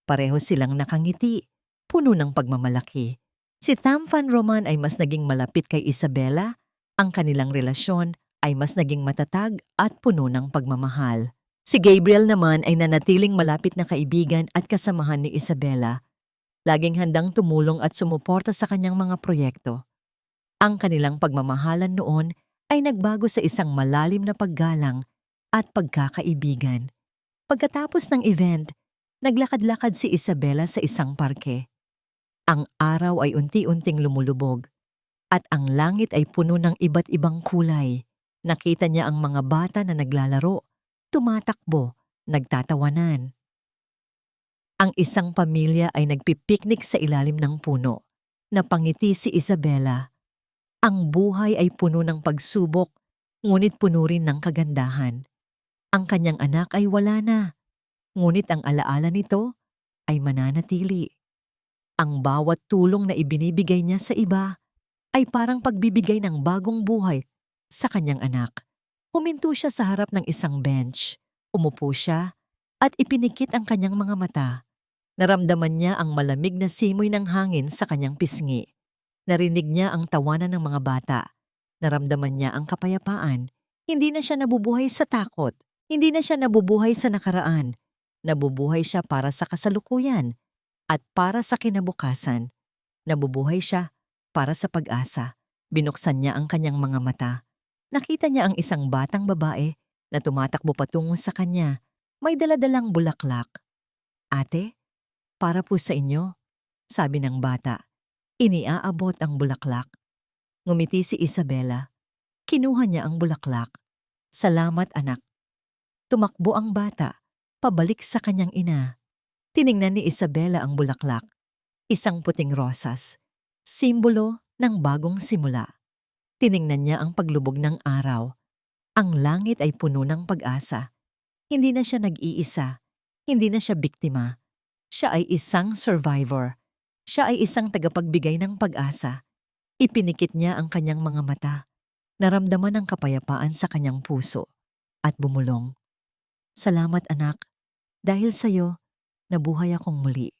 Speaker 1: Pareho silang nakangiti, puno ng pagmamalaki. Si Tham Van Roman ay mas naging malapit kay Isabela, ang kanilang relasyon ay mas naging matatag at puno ng pagmamahal. Si Gabriel naman ay nanatiling malapit na kaibigan at kasamahan ni Isabela, laging handang tumulong at sumuporta sa kanyang mga proyekto. Ang kanilang pagmamahalan noon ay nagbago sa isang malalim na paggalang at pagkakaibigan. Pagkatapos ng event, naglakad-lakad si Isabela sa isang parke. Ang araw ay unti-unting lumulubog at ang langit ay puno ng iba't ibang kulay. Nakita niya ang mga bata na naglalaro, tumatakbo, nagtatawanan. Ang isang pamilya ay nagpipiknik sa ilalim ng puno. Napangiti si Isabela. Ang buhay ay puno ng pagsubok, ngunit puno rin ng kagandahan. Ang kanyang anak ay wala na, ngunit ang alaala nito ay mananatili. Ang bawat tulong na ibinibigay niya sa iba ay parang pagbibigay ng bagong buhay sa kanyang anak. Huminto siya sa harap ng isang bench. Umupo siya at ipinikit ang kanyang mga mata. Naramdaman niya ang malamig na simoy ng hangin sa kanyang pisngi. Narinig niya ang tawanan ng mga bata. Naramdaman niya ang kapayapaan. Hindi na siya nabubuhay sa takot. Hindi na siya nabubuhay sa nakaraan. Nabubuhay siya para sa kasalukuyan at para sa kinabukasan. Nabubuhay siya para sa pag-asa. Binuksan niya ang kanyang mga mata. Nakita niya ang isang batang babae na tumatakbo patungo sa kanya. May daladalang bulaklak. "Ate, para po sa inyo," sabi ng bata. Iniaabot ang bulaklak. Ngumiti si Isabela. Kinuha niya ang bulaklak. "Salamat, anak." Tumakbo ang bata, pabalik sa kanyang ina. Tiningnan ni Isabela ang bulaklak. Isang puting rosas. Simbolo ng bagong simula. Tiningnan niya ang paglubog ng araw. Ang langit ay puno ng pag-asa. Hindi na siya nag-iisa. Hindi na siya biktima. Siya ay isang survivor. Siya ay isang tagapagbigay ng pag-asa. Ipinikit niya ang kanyang mga mata. Naramdaman ang kapayapaan sa kanyang puso. At bumulong. "Salamat, anak. Dahil sa'yo, nabuhay akong muli."